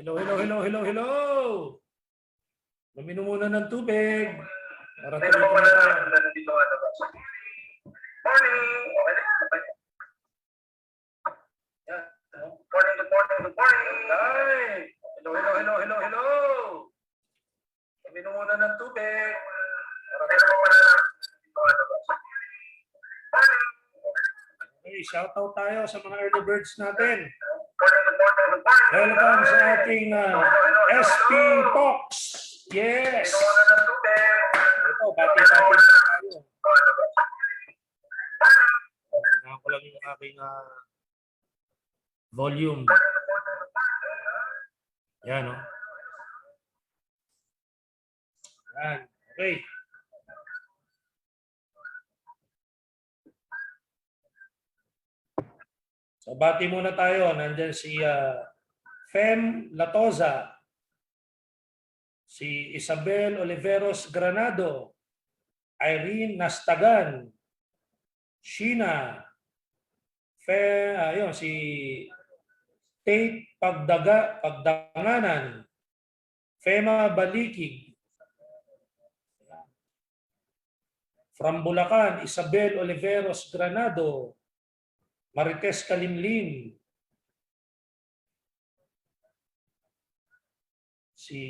Hello, hello, hello, hello, hello! Uminom muna ng tubig. Para tuloy-tuloy tayo. Morning! Okay na. Morning, good morning, good morning! Hi! Hello, hello, hello, hello, hello! Uminom muna ng tubig. Okay na muna. Okay, shoutout tayo sa mga early birds natin. Morning, good morning, good morning! Welcome sa ating SP Talks. Yes! Uminom muna ng tubig. Ito, bati-bati na tayo. Kailangan ko lang yung aking volume. Yan, no? Yan. Okay. So, bati muna tayo. Nandyan si Fem Latoza, si Isabel Oliveros Granado, Irene Nastagan, Sheena, ayun, si Tate Pagdanganan, Fema Balikig. From Bulacan, Isabel Oliveros Granado, Marites Kalimlim, si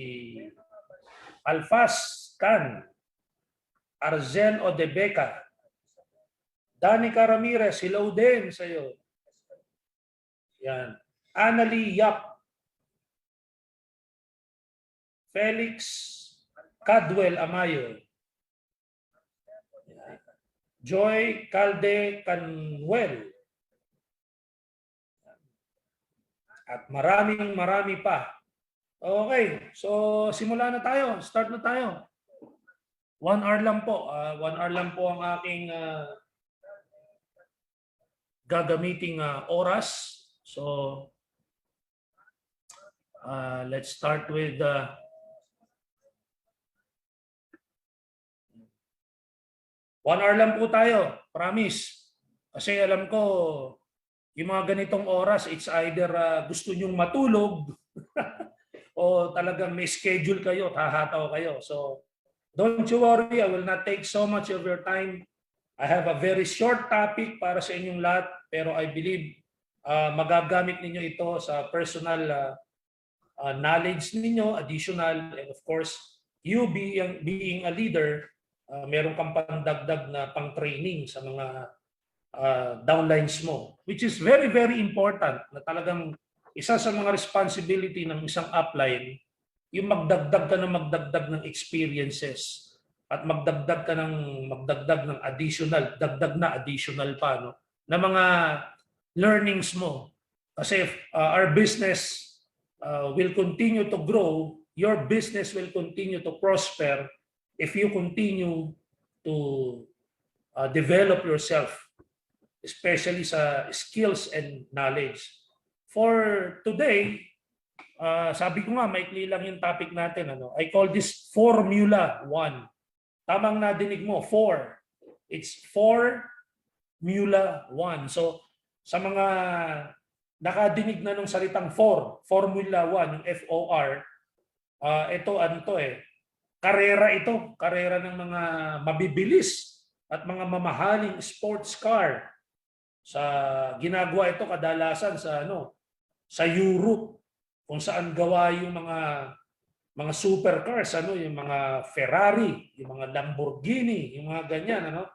Alfas Can, Arzen Odebeca, Danica Ramirez, hello din sa iyo. Yan. Annalie Yap, Felix Cadwell Amayo, Joy Calde Canwell, at marami pa. Okay, so simula na tayo. Start na tayo. 1 hour lang po. 1 hour lang po ang aking gagamiting oras. So, let's start with 1 hour lang po tayo. Promise. Kasi alam ko, yung mga ganitong oras, it's either gusto nyong matulog o talagang may schedule kayo, hahataw kayo. So, don't you worry, I will not take so much of your time. I have a very short topic para sa inyong lahat, pero I believe magagamit ninyo ito sa personal knowledge ninyo, additional, and of course, you being a leader, meron kang pandagdag na pang-training sa mga downlines mo, which is very, very important na talagang isa sa mga responsibility ng isang upline, yung magdagdag ng experiences at magdagdag ng additional, additional pa, no, na mga learnings mo. Kasi our business will continue to grow, your business will continue to prosper if you continue to develop yourself, especially sa skills and knowledge. For today, sabi ko nga, maikli lang yung topic natin. I call this Formula 1. Tamang nadinig mo, 4. It's Formula 1. So, sa mga nakadinig na ng salitang Formula 1, yung FOR, ito karera ito. Karera ng mga mabibilis at mga mamahaling sports car. Sa ginagawa ito kadalasan sa Europe, kung saan gawa yung mga supercars, yung mga Ferrari, yung mga Lamborghini, yung mga ganyan,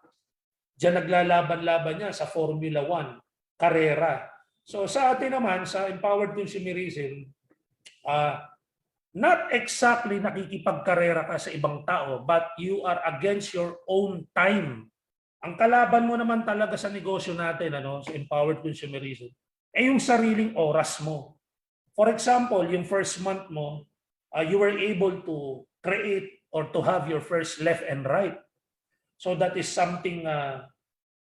Diyan naglalaban-laban niya sa Formula 1 karera. So sa atin naman sa Empowered Consumerism, not exactly nakikipagkarera ka sa ibang tao, but you are against your own time. Ang kalaban mo naman talaga sa negosyo natin, sa Empowered Consumerism, ay yung sariling oras mo. For example, yung first month mo, you were able to create or to have your first left and right. So that is something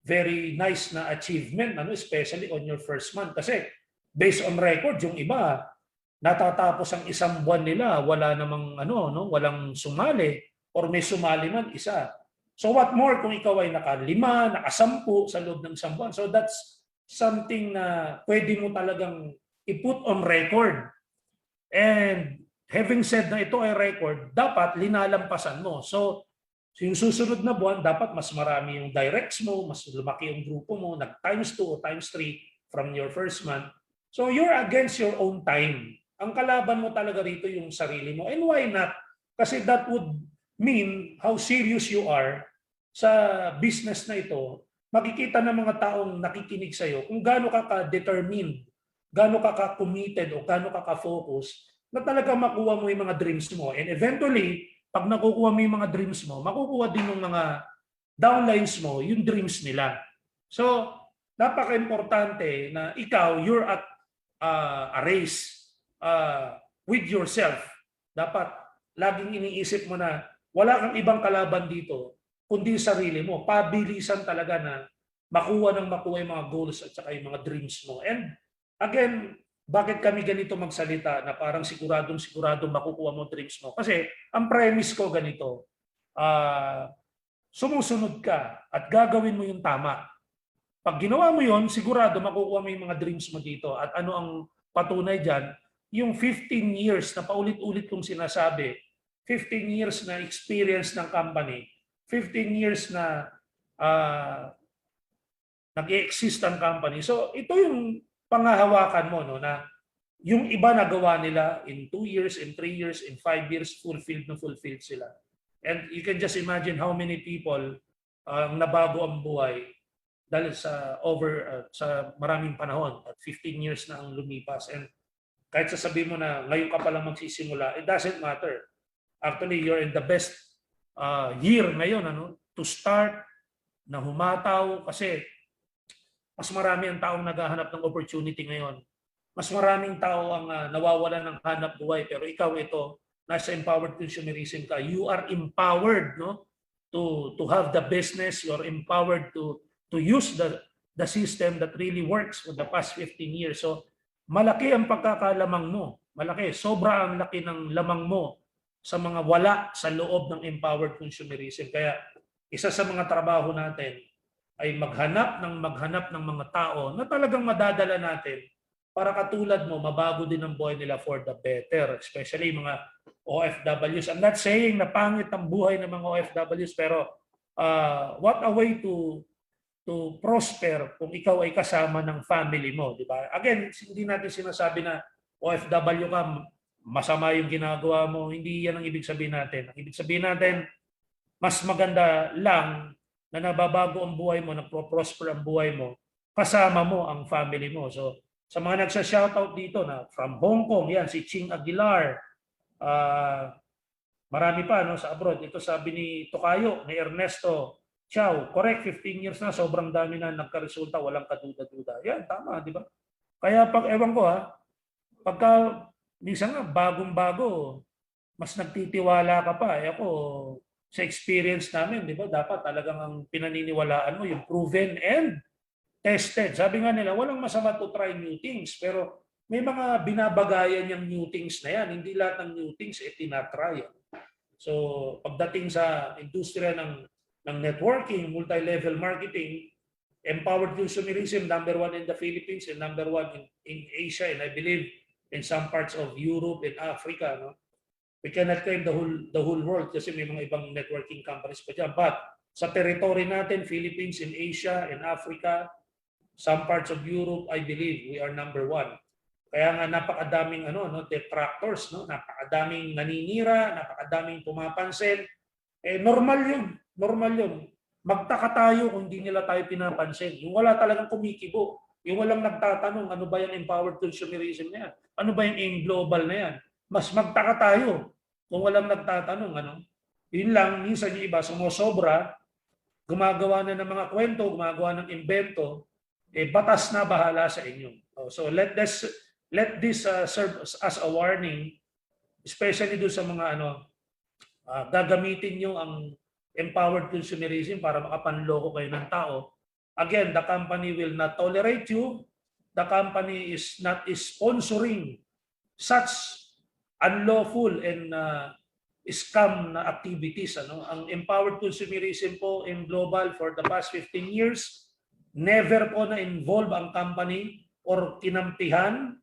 very nice na achievement, especially on your first month. Kasi based on record, yung iba, natatapos ang isang buwan nila, wala namang walang sumali, or may sumali man isa. So what more kung ikaw ay naka-5, naka-10 sa loob ng isang buwan. So that's something na pwede mo talagang i-put on record. And having said na ito ay record, dapat linalampasan mo. So yung susunod na buwan, dapat mas marami yung directs mo, mas lumaki yung grupo mo, nag times 2 o times 3 from your first month. So you're against your own time. Ang kalaban mo talaga rito yung sarili mo. And why not? Kasi that would mean how serious you are sa business na ito. Makikita ng mga taong nakikinig sa'yo kung gaano ka ka-determined, gaano ka ka-committed o gaano ka ka-focus na talaga makuha mo yung mga dreams mo. And eventually, pag nakukuha mo yung mga dreams mo, makukuha din yung mga downlines mo, yung dreams nila. So, napaka-importante na ikaw, you're at a race with yourself. Dapat laging iniisip mo na wala kang ibang kalaban dito, kundi sarili mo. Pabilisan talaga na makuha yung mga goals at saka yung mga dreams mo. And again, bakit kami ganito magsalita na parang siguradong makukuha mo dreams mo? Kasi ang premise ko ganito, sumusunod ka at gagawin mo yung tama. Pag ginawa mo yun, sigurado makukuha mo yung mga dreams mo dito. At ano ang patunay dyan? Yung 15 years na paulit-ulit kong sinasabi, 15 years na experience ng company, 15 years na nag-exist ang company. So ito yung pangahawakan mo, no, na yung iba nagawa nila in 2 years, in 3 years, in 5 years, fulfilled sila. And you can just imagine how many people nabago ang buhay dahil sa sa maraming panahon at 15 years na ang lumipas. And kahit sasabihin mo na ngayon ka pa lang magsisimula, it doesn't matter. Actually, you're in the best year ngayon to start na humataw kasi mas marami ang taong naghahanap ng opportunity ngayon. Mas maraming tao ang nawawalan ng hanap buhay, pero ikaw ito, nasa empowered consumerism ka. You are empowered, no, to have the business. You're empowered to use the system that really works for the past 15 years. So malaki ang pagkakalamang mo. Malaki, sobra ang laki ng lamang mo sa mga wala sa loob ng empowered consumerism. Kaya isa sa mga trabaho natin ay maghanap ng mga tao na talagang madadala natin para katulad mo, mabago din ang buhay nila for the better. Especially mga OFWs. I'm not saying na pangit ang buhay ng mga OFWs, pero what a way to prosper kung ikaw ay kasama ng family mo, di ba? Again, hindi natin sinasabi na OFW ka, masama yung ginagawa mo. Hindi yan ang ibig sabihin natin. Ang ibig sabihin natin, mas maganda lang na nababago ang buhay mo, nagpo-prosper ang buhay mo, kasama mo ang family mo. So, sa mga nagsa-shoutout dito na from Hong Kong, yan, si Ching Aguilar, marami pa no, sa abroad. Ito sabi ni Tokayo, ni Ernesto, Chow, correct, 15 years na, sobrang dami na nagkaresulta, walang kaduda-duda. Yan, tama, di ba? Kaya pag, ewan ko pagka minsan nga, bagong-bago, mas nagtitiwala ka pa. Ako, sa experience namin, di ba, dapat talagang ang pinaniniwalaan mo, yung proven and tested. Sabi nga nila, walang masama to try new things, pero may mga binabagayan yung new things na yan. Hindi lahat ng new things tinatry. So, pagdating sa industriya ng networking, multi-level marketing, empowered consumerism, number 1 in the Philippines and number 1 in Asia, and I believe in some parts of Europe and Africa. No? We cannot claim the whole world kasi may mga ibang networking companies pa dyan. But sa territory natin, Philippines, in Asia, in Africa, some parts of Europe, I believe we are number 1. Kaya nga napakadaming detractors, no? Napakadaming naninira, napakadaming pumapansin. Normal yun. Magtaka tayo kung hindi nila tayo pinapansin. Yung wala talagang kumikibo. Yung walang nagtatanong, ano ba yung empowered consumerism na yan? Ano ba yung aim global na yan? Mas magtaka tayo kung walang nagtatanong. Yun lang, minsan yung iba sumusobra, gumagawa na ng mga kwento, gumagawa ng invento, batas na bahala sa inyo. So let this serve as a warning, especially doon sa mga gagamitin nyo ang empowered consumerism para makapanloko kayo ng tao. Again, the company will not tolerate you. The company is not sponsoring such unlawful and scam na activities. Ang empowered consumerism po in global for the past 15 years, never po na-involve ang company or kinampihan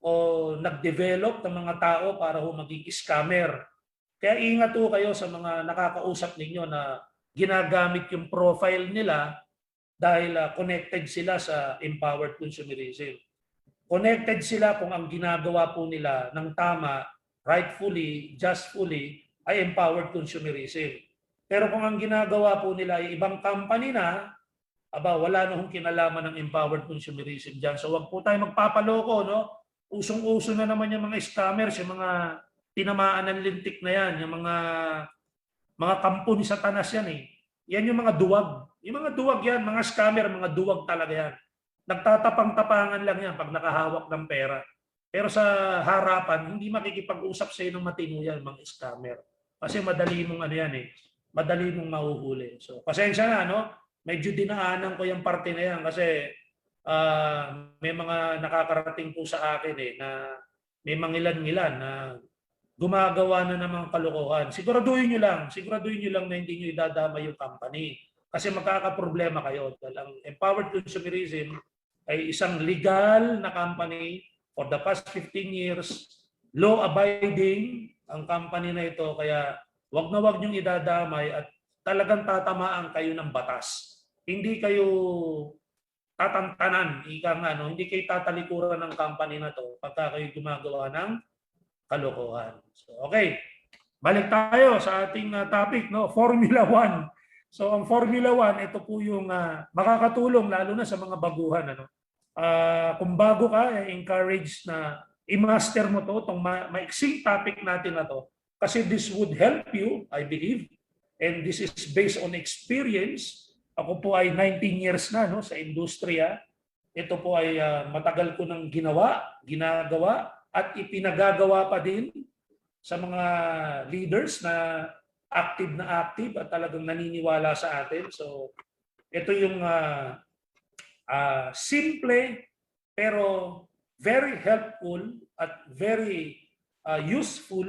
o nag-develop ng mga tao para ho maging scammer. Kaya ingat ho kayo sa mga nakakausap ninyo na ginagamit yung profile nila dahil connected sila sa empowered consumerism. Connected sila kung ang ginagawa po nila ng tama, rightfully, justfully, ay empowered consumerism. Pero kung ang ginagawa po nila ay ibang company na, wala na hong kinalaman ng empowered consumerism dyan. So wag po tayo magpapaloko, no? Usong-uso na naman yung mga scammers, yung mga tinamaan ng lintik na yan, yung mga kampo ni Satanas yan eh. Yan yung mga duwag. Yung mga duwag yan, mga scammer, mga duwag talaga yan. Nagtatapang-tapangan lang yan pag nakahawak ng pera. Pero sa harapan, hindi makikipag-usap sa iyo ng matino yan, mga scammer. Kasi madali mong ano yan eh, madali mong mahuhuli. So, pasensya na, no? Medyo dinaanan ko yung parte na yan kasi may mga nakakarating po sa akin eh na may mangilan-ngilan na gumagawa na ng mga kalokohan. Siguraduhin nyo lang na hindi nyo idadama yung company. Kasi magkakaproblema kayo. Dahil ang empowered consumerism ay isang legal na company for the past 15 years, law-abiding ang company na ito. Kaya wag na wag nyong idadamay at talagang tatamaan kayo ng batas. Hindi kayo tatantanan, hindi kayo tatalikuran ng company na to pagka kayo gumagawa ng kalokohan. So, okay. Balik tayo sa ating topic, no? Formula 1. So, ang Formula 1, ito po yung makakatulong lalo na sa mga baguhan. Ano? Kung bago ka, encourage na i-master mo to, itong maiksing topic natin na to. Kasi this would help you, I believe. And this is based on experience. Ako po ay 19 years na no, sa industriya. Ito po ay matagal ko nang ginagawa, at ipinagagawa pa din sa mga leaders na active at talagang naniniwala sa atin. So, ito yung simple pero very helpful at very useful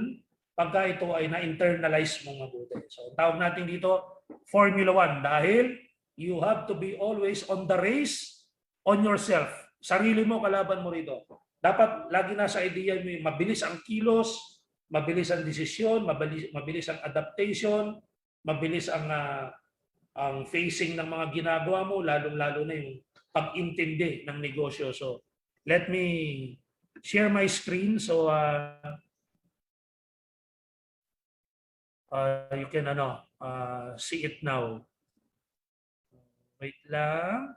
pagka ito ay na-internalize mo mabuti. So, tawag natin dito Formula 1 dahil you have to be always on the race on yourself. Sarili mo, kalaban mo rito. Dapat lagi nasa idea mo, mabilis ang kilos, mabilis ang desisyon, mabilis ang adaptation, mabilis ang facing ng mga ginagawa mo, lalong-lalo na yung pag-intindi ng negosyo. So, let me share my screen so you can see it now. Wait lang.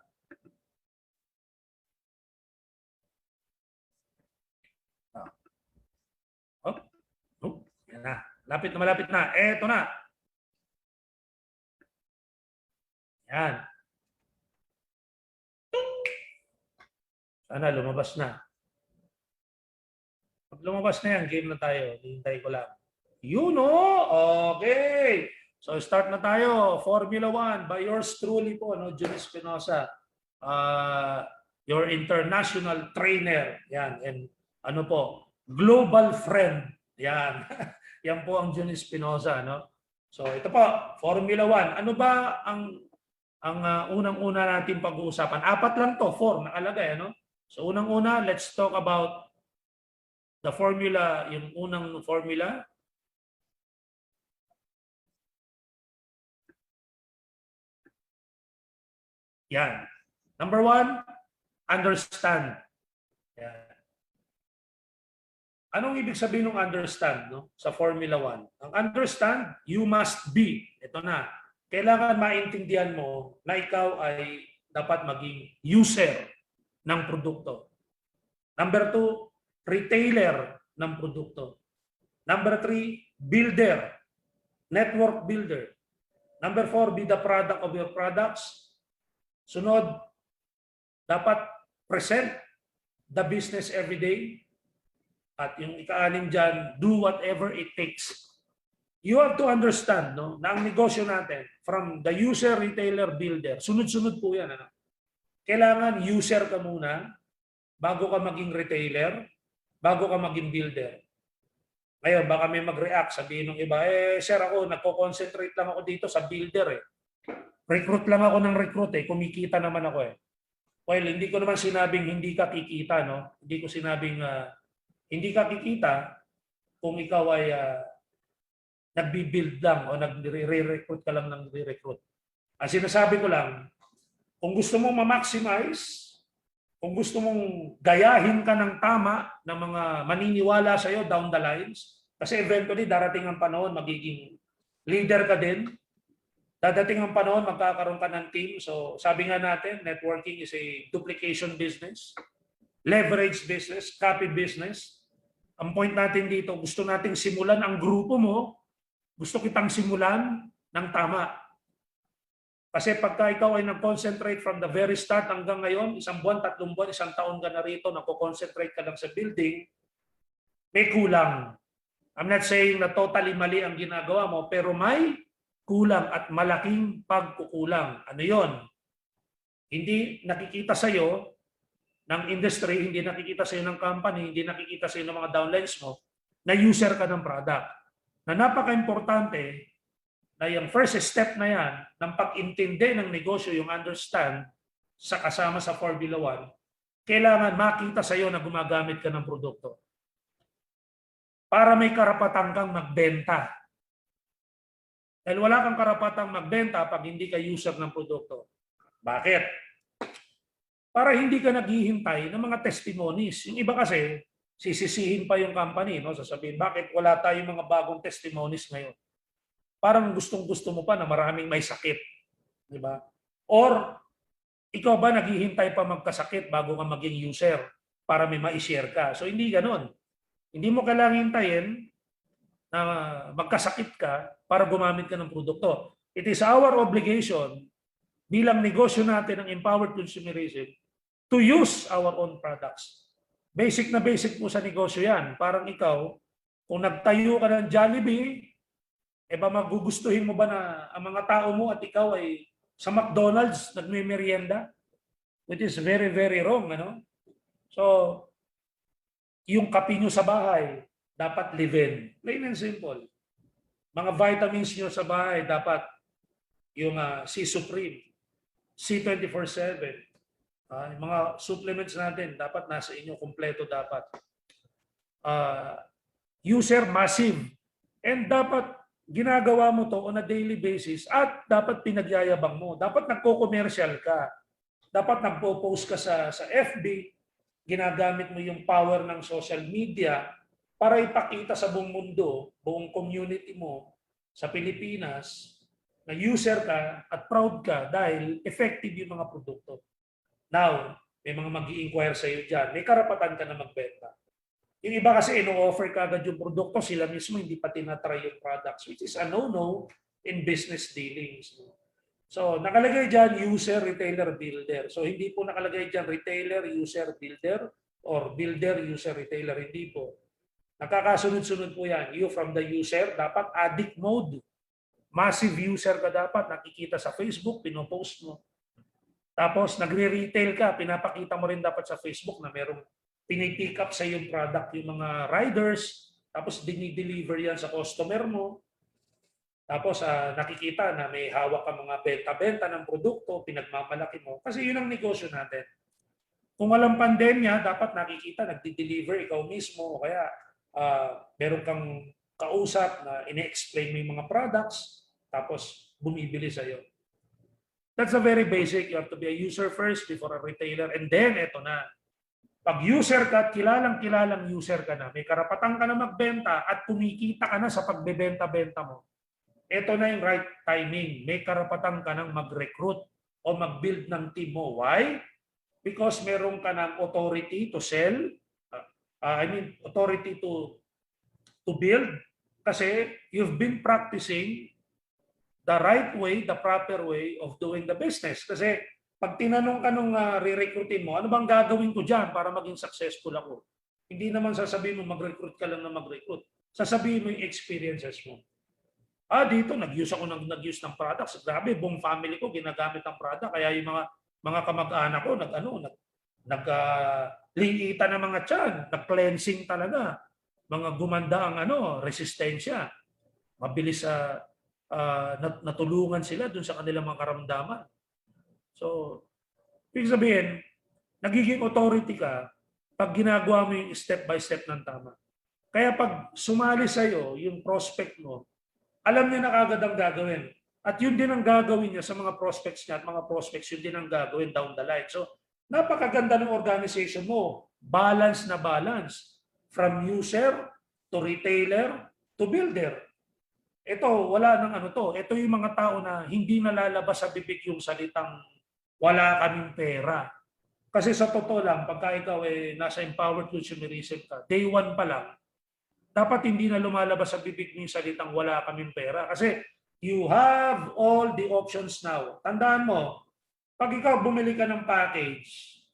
Yan na. Malapit na. Eto na. Yan. Sana lumabas na. Pag lumabas na yan, game na tayo. Hintay ko lang. Okay. So start na tayo. Formula 1 by yours truly po, Johnny Espinosa. Your international trainer. Yan. And global friend. Yan. Yan po ang Johnny Espinosa, no? So ito po, Formula 1. Ano ba ang unang-una natin pag-uusapan? 4 lang to, 4 nakalagay, ano? So unang-una, let's talk about the formula, yung unang formula. Yan. Number 1, understand. Yan. Anong ibig sabihin ng understand sa Formula 1? Ang understand, you must be. Ito na. Kailangan maintindihan mo na ikaw ay dapat maging user ng produkto. Number 2, retailer ng produkto. Number 3, builder, network builder. Number 4, be the product of your products. Sunod, dapat present the business every day. At yung ika-6 dyan, do whatever it takes. You have to understand na ang negosyo natin, from the user, retailer, builder, sunod-sunod po yan. Kailangan user ka muna, bago ka maging retailer, bago ka maging builder. Ngayon, baka may mag-react, sabihin ng iba, sir ako, nagko-concentrate lang ako dito sa builder. Recruit lang ako ng recruit, kumikita naman ako. Well, hindi ko naman sinabing hindi ka kikita, no? Hindi ko sinabing Hindi ka kikita kung ikaw ay nagbi-build lang o nagre-recruit ka lang ng re-recruit. Ang sinasabi ko lang, kung gusto mong ma-maximize, kung gusto mong gayahin ka ng tama ng mga maniniwala sa iyo down the lines, kasi eventually darating ang panahon, magiging leader ka din. Dadating ang panahon, magkakaroon ka ng team. So sabi nga natin, networking is a duplication business, leverage business, copy business. Ang point natin dito, gusto nating simulan ang grupo mo, gusto kitang simulan ng tama. Kasi pagka ikaw ay nag-concentrate from the very start hanggang ngayon, 1 buwan, 3 buwan, 1 taon ka na rito, nag-concentrate ka lang sa building, may kulang. I'm not saying na totally mali ang ginagawa mo, pero may kulang at malaking pagkukulang. Ano yon? Hindi nakikita sa iyo ng industry, hindi nakikita sa iyo ng company, hindi nakikita sa iyo ng mga downlines mo, na user ka ng product. Na napaka-importante, na yung first step na yan, ng pag-intindi ng negosyo, yung understand, sa kasama sa Formula 1, kailangan makita sa iyo na gumagamit ka ng produkto. Para may karapatan kang magbenta. Dahil wala kang karapatang magbenta pag hindi ka user ng produkto. Bakit? Para hindi ka naghihintay ng mga testimonies. Yung iba kasi, sisisihin pa yung company, no? Sasabihin, bakit wala tayong mga bagong testimonies ngayon? Parang gustong-gusto mo pa na maraming may sakit. Di ba? Or, ikaw ba naghihintay pa magkasakit bago ka maging user para may ma-share ka? So, hindi ganon. Hindi mo kailangan hintayin na magkasakit ka para gumamit ka ng produkto. It is our obligation bilang negosyo natin ng empowered consumerism to use our own products. Basic na basic po sa negosyo yan. Parang ikaw, kung nagtayo ka ng Jollibee, ba magugustuhin mo ba na ang mga tao mo at ikaw ay sa McDonald's nagme-merienda? Which is very, very wrong. Ano? So, yung kape nyo sa bahay, dapat live-in. Plain and simple. Mga vitamins nyo sa bahay, dapat yung C Supreme, C24/7. Yung mga supplements natin, dapat nasa inyo, kompleto dapat. User massive. And dapat ginagawa mo to on a daily basis at dapat pinagyayabang mo. Dapat nagko-commercial ka. Dapat nagpo-post ka sa FB. Ginagamit mo yung power ng social media para ipakita sa buong mundo, buong community mo sa Pilipinas na user ka at proud ka dahil effective yung mga produkto. Now, may mga mag-i-inquire sa iyo dyan. May karapatan ka na magbenta. Yung iba kasi ino-offer ka agad yung produkto, sila mismo hindi pa tinatry yung products, which is a no-no in business dealings. So, nakalagay dyan user, retailer, builder. So, hindi po nakalagay dyan retailer, user, builder, or builder, user, retailer. Hindi po. Nakakasunod-sunod po yan. You from the user, dapat addict mode. Massive user ka dapat, nakikita sa Facebook, pinopost mo. Tapos, nagre-retail ka, pinapakita mo rin dapat sa Facebook na merong pinipick up sa yung product yung mga riders, tapos dinideliver yan sa customer mo. Tapos nakikita na may hawak ka mga benta-benta ng produkto, pinagmamalaki mo. Kasi yun ang negosyo natin. Kung walang pandemya, dapat nakikita, nagdi-deliver ikaw mismo, o kaya meron kang kausap na ine-explain mo yung mga products, tapos bumibili sa'yo. That's a very basic. You have to be a user first before a retailer. And then, eto na. Pag user ka at kilalang user ka na, may karapatan ka na magbenta at kumikita ka na sa pagbebenta-benta mo, ito na yung right timing. May karapatan ka nang mag-recruit o mag-build ng team mo. Why? Because meron ka ng authority to sell, authority to build, kasi you've been practicing the right way, the proper way of doing the business. Kasi pag tinanong ka nung re-recruitin mo, ano bang gagawin ko dyan para maging successful ako? Hindi naman sasabihin mo mag-recruit ka lang na mag-recruit. Sasabihin mo yung experiences mo. Dito nag-use ako nag-use ng products. Grabe, buong family ko ginagamit ang product. Kaya yung mga kamag-anak ko liitan ng mga tiyan, nag-cleansing talaga. Mga gumanda ang resistensya. Mabilis natulungan sila dun sa kanilang mga karamdaman. So, ibig sabihin, nagiging authority ka pag ginagawa mo yung step by step ng tama. Kaya pag sumali sa'yo yung prospect mo, alam niya na kagad ang gagawin. At yun din ang gagawin niya sa mga prospects niya at mga prospects yun din ang gagawin down the line. So, napakaganda ng organization mo. Balance na balance. From user to retailer to builder. Ito, wala nang ano to. Ito yung mga tao na hindi nalalabas sa bibig yung salitang wala kaming pera. Kasi sa totoo lang, pagka ikaw nasa empowered consumerism ka, day one pa lang, dapat hindi na lumalabas sa bibig mo yung salitang wala kaming pera. Kasi you have all the options now. Tandaan mo, pag ikaw bumili ka ng package,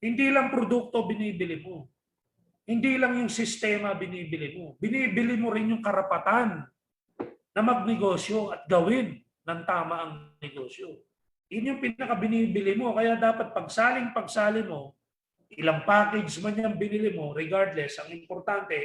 hindi lang produkto binibili mo. Hindi lang yung sistema binibili mo. Binibili mo rin yung karapatan na magnegosyo at gawin ng tama ang negosyo. Yun yung pinaka-binibili mo. Kaya dapat pagsali mo, ilang package man yung binili mo, regardless, ang importante,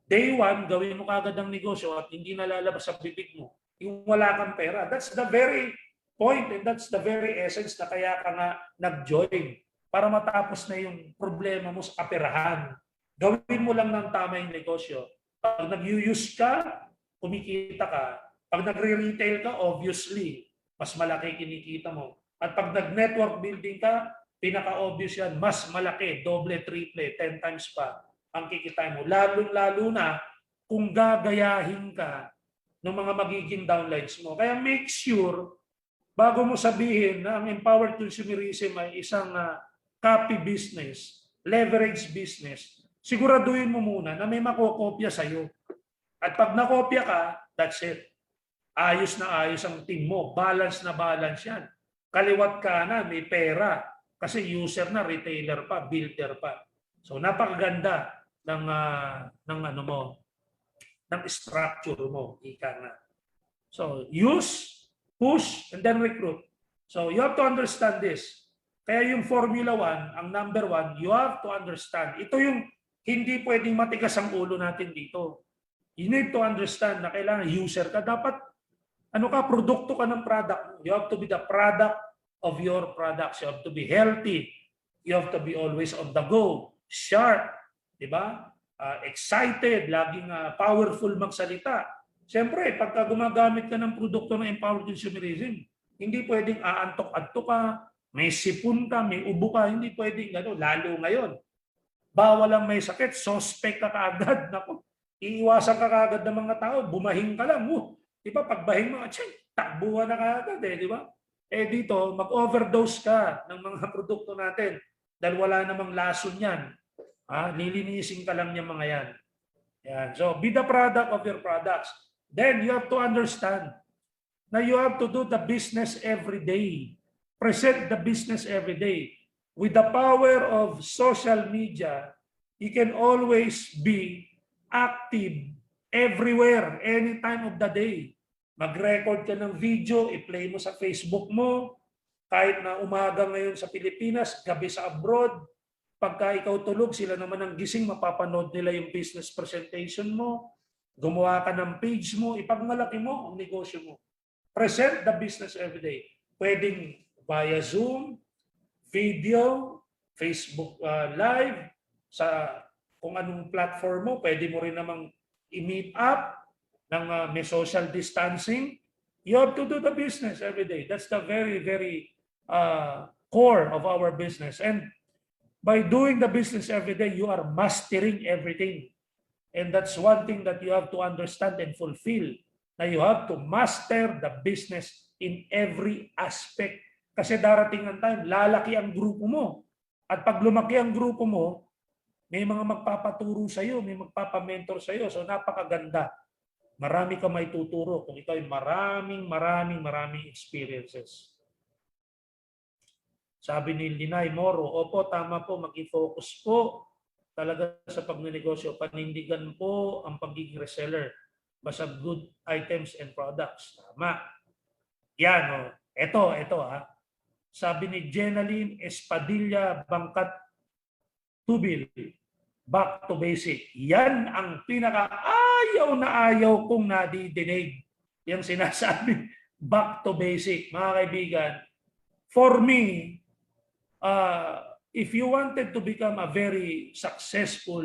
day one, gawin mo kagad ang negosyo at hindi nalalabas sa bibig mo yung wala kang pera. That's the very point and that's the very essence na kaya ka nga nag-join para matapos na yung problema mo sa kaperahan. Gawin mo lang ng tama yung negosyo. Pag nag-use ka, kumikita ka. Pag nagre-retail ka, obviously, mas malaki kinikita mo. At pag nag-network building ka, pinaka-obvious yan, mas malaki, doble, triple, 10 times pa ang kikitain mo. Lalo na kung gagayahin ka ng mga magiging downlines mo. Kaya make sure, bago mo sabihin na ang empowered consumerism ay isang copy business, leverage business, siguraduhin mo muna na may makokopya sa'yo. At pag nakopya ka, that's it. Ayos na ayos ang team mo. Balance na balance yan. Kaliwat kanan, may pera. Kasi user na, retailer pa, builder pa. So napakaganda ng ano mo, ng structure mo, ika nga. So use, push, and then recruit. So you have to understand this. Kaya yung Formula 1, ang number 1, you have to understand. Ito yung hindi pwedeng matigas ang ulo natin dito. You need to understand na kailangan user ka. Dapat ano ka, produkto ka ng product. You have to be the product of your products. You have to be healthy. You have to be always on the go. Sharp. Diba? Excited. Laging powerful magsalita. Siyempre, pagka gumagamit ka ng produkto ng empowered consumerism, hindi pwedeng aantok-antok ka, may sipon ka, may ubo ka. Hindi pwedeng gano'n. Lalo ngayon. Bawal ang may sakit. Suspect ka kaagad. Naku, iiwasan ka kaagad ng mga tao. Bumahing ka lang. Di ba? Pagbahing mo, takbuhan na kaagad di ba? Dito, mag-overdose ka ng mga produkto natin dahil wala namang lason yan. Lilinisin ka lang yung mga yan. Yan. So, be the product of your products. Then, you have to understand na you have to do the business every day. Present the business every day. With the power of social media, you can always be active everywhere, any time of the day. Mag-record ka ng video, i-play mo sa Facebook mo, kahit na umaga ngayon sa Pilipinas, gabi sa abroad, pagka ikaw tulog, sila naman ang gising, mapapanood nila yung business presentation mo, gumawa ka ng page mo, ipagmalaki mo ang negosyo mo. Present the business every day. Pwedeng via Zoom, video, Facebook Live, sa kung anong platform mo, pwede mo rin namang i-meet up ng may social distancing. You have to do the business every day. That's the very, very core of our business. And by doing the business every day, you are mastering everything. And that's one thing that you have to understand and fulfill. Na you have to master the business in every aspect. Kasi darating ang time, lalaki ang grupo mo. At pag lumaki ang grupo mo, may mga magpapaturo sa iyo, may magpapamentor sa iyo. So napakaganda. Marami ka may tuturo kung ikaw ay maraming experiences. Sabi ni Linay Moro, opo, tama po, mag-i-focus po talaga sa pagnenegosyo. Panindigan po ang pagiging reseller. Basta good items and products. Tama. Yan, Ito, Sabi ni Jenaline Espadilla Bangkat Tubil, back to basic. Yan ang pinaka-ayaw na ayaw kong nadidinig. Yung sinasabi, back to basic. Mga kaibigan, for me, if you wanted to become a very successful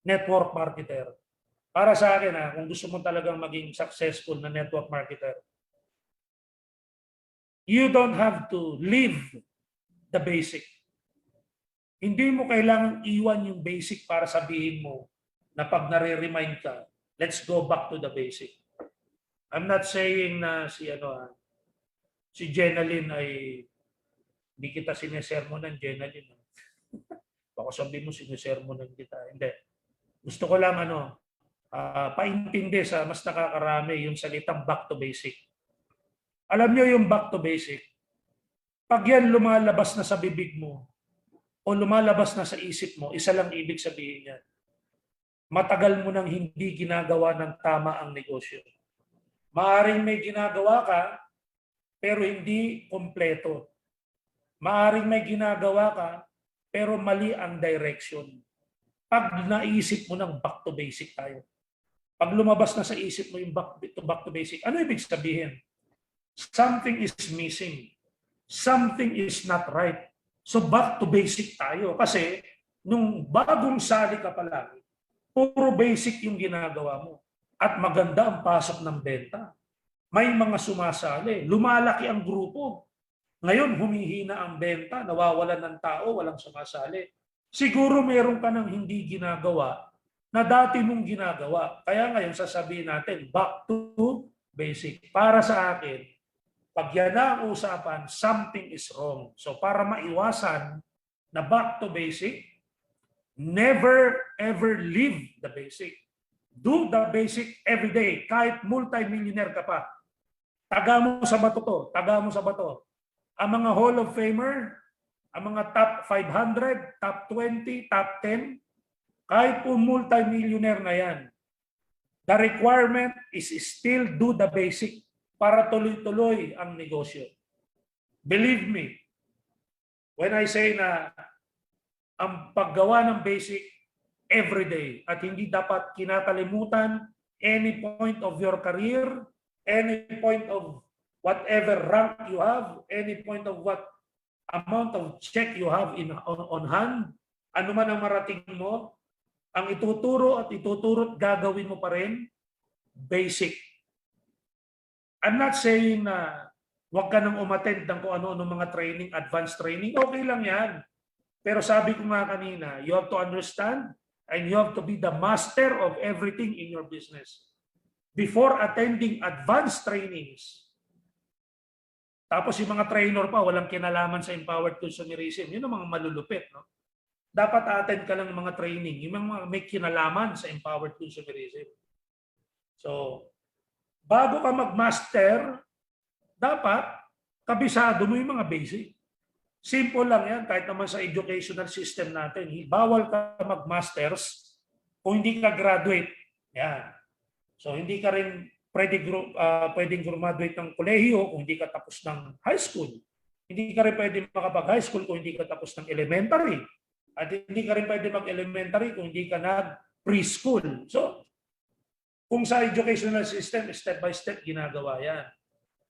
network marketer, para sa akin kung gusto mo talagang maging successful na network marketer, you don't have to leave the basic. Hindi mo kailangang iwan yung basic para sabihin mo na pag nare-remind ka, let's go back to the basic. I'm not saying na si Jenaline ay hindi kita sinesermonan, Jenaline. Baka sabihin mo sinesermonan kita. Hindi. Gusto ko lang paintindi sa mas nakakarami yung salitang back to basic. Alam niyo yung back to basic, pag yan lumalabas na sa bibig mo o lumalabas na sa isip mo, isa lang ibig sabihin yan. Matagal mo nang hindi ginagawa ng tama ang negosyo. Maaring may ginagawa ka, pero hindi kompleto. Maaring may ginagawa ka, pero mali ang direction. Pag naisip mo ng back to basic tayo, pag lumabas na sa isip mo yung back to basic, ano ibig sabihin? Something is missing. Something is not right. So back to basic tayo. Kasi nung bagong sali ka pa lang, puro basic yung ginagawa mo. At maganda ang pasok ng benta. May mga sumasali. Lumalaki ang grupo. Ngayon, humihina ang benta. Nawawalan ng tao, walang sumasali. Siguro meron ka nang hindi ginagawa na dati mong ginagawa. Kaya ngayon sasabihin natin, back to basic. Para sa akin, pag yan na ang usapan, something is wrong. So para maiwasan na back to basic, never ever leave the basic. Do the basic every day. Kahit multi-millionaire ka pa. Taga mo sa bato to. Taga mo sa bato. Ang mga Hall of Famer, ang mga top 500, top 20, top 10, kahit po multi-millionaire na yan, the requirement is still do the basic para tuloy-tuloy ang negosyo. Believe me, when I say na ang paggawa ng basic every day at hindi dapat kinakalimutan any point of your career, any point of whatever rank you have, any point of what amount of check you have on hand, ano man ang marating mo, ang ituturo at ituturot gagawin mo pa rin, basic. I'm not saying na huwag ka nang umattend ng kung ano-ano mga training, advanced training, okay lang yan. Pero sabi ko nga kanina, you have to understand and you have to be the master of everything in your business. Before attending advanced trainings, tapos yung mga trainer pa, walang kinalaman sa empowered consumerism, yun ang mga malulupit. No? Dapat attend ka lang ng mga training, yung mga may kinalaman sa empowered consumerism. So, bago ka mag-master, dapat kabisado mo yung mga basic. Simple lang yan, kahit naman sa educational system natin. Bawal ka mag-masters kung hindi ka graduate. Yan. So, hindi ka rin pwedeng graduate ng kolehiyo kung hindi ka tapos ng high school. Hindi ka rin pwedeng makapag-high school kung hindi ka tapos ng elementary. At hindi ka rin pwedeng mag-elementary kung hindi ka nag-preschool. So, kung sa educational system, step by step ginagawa yan.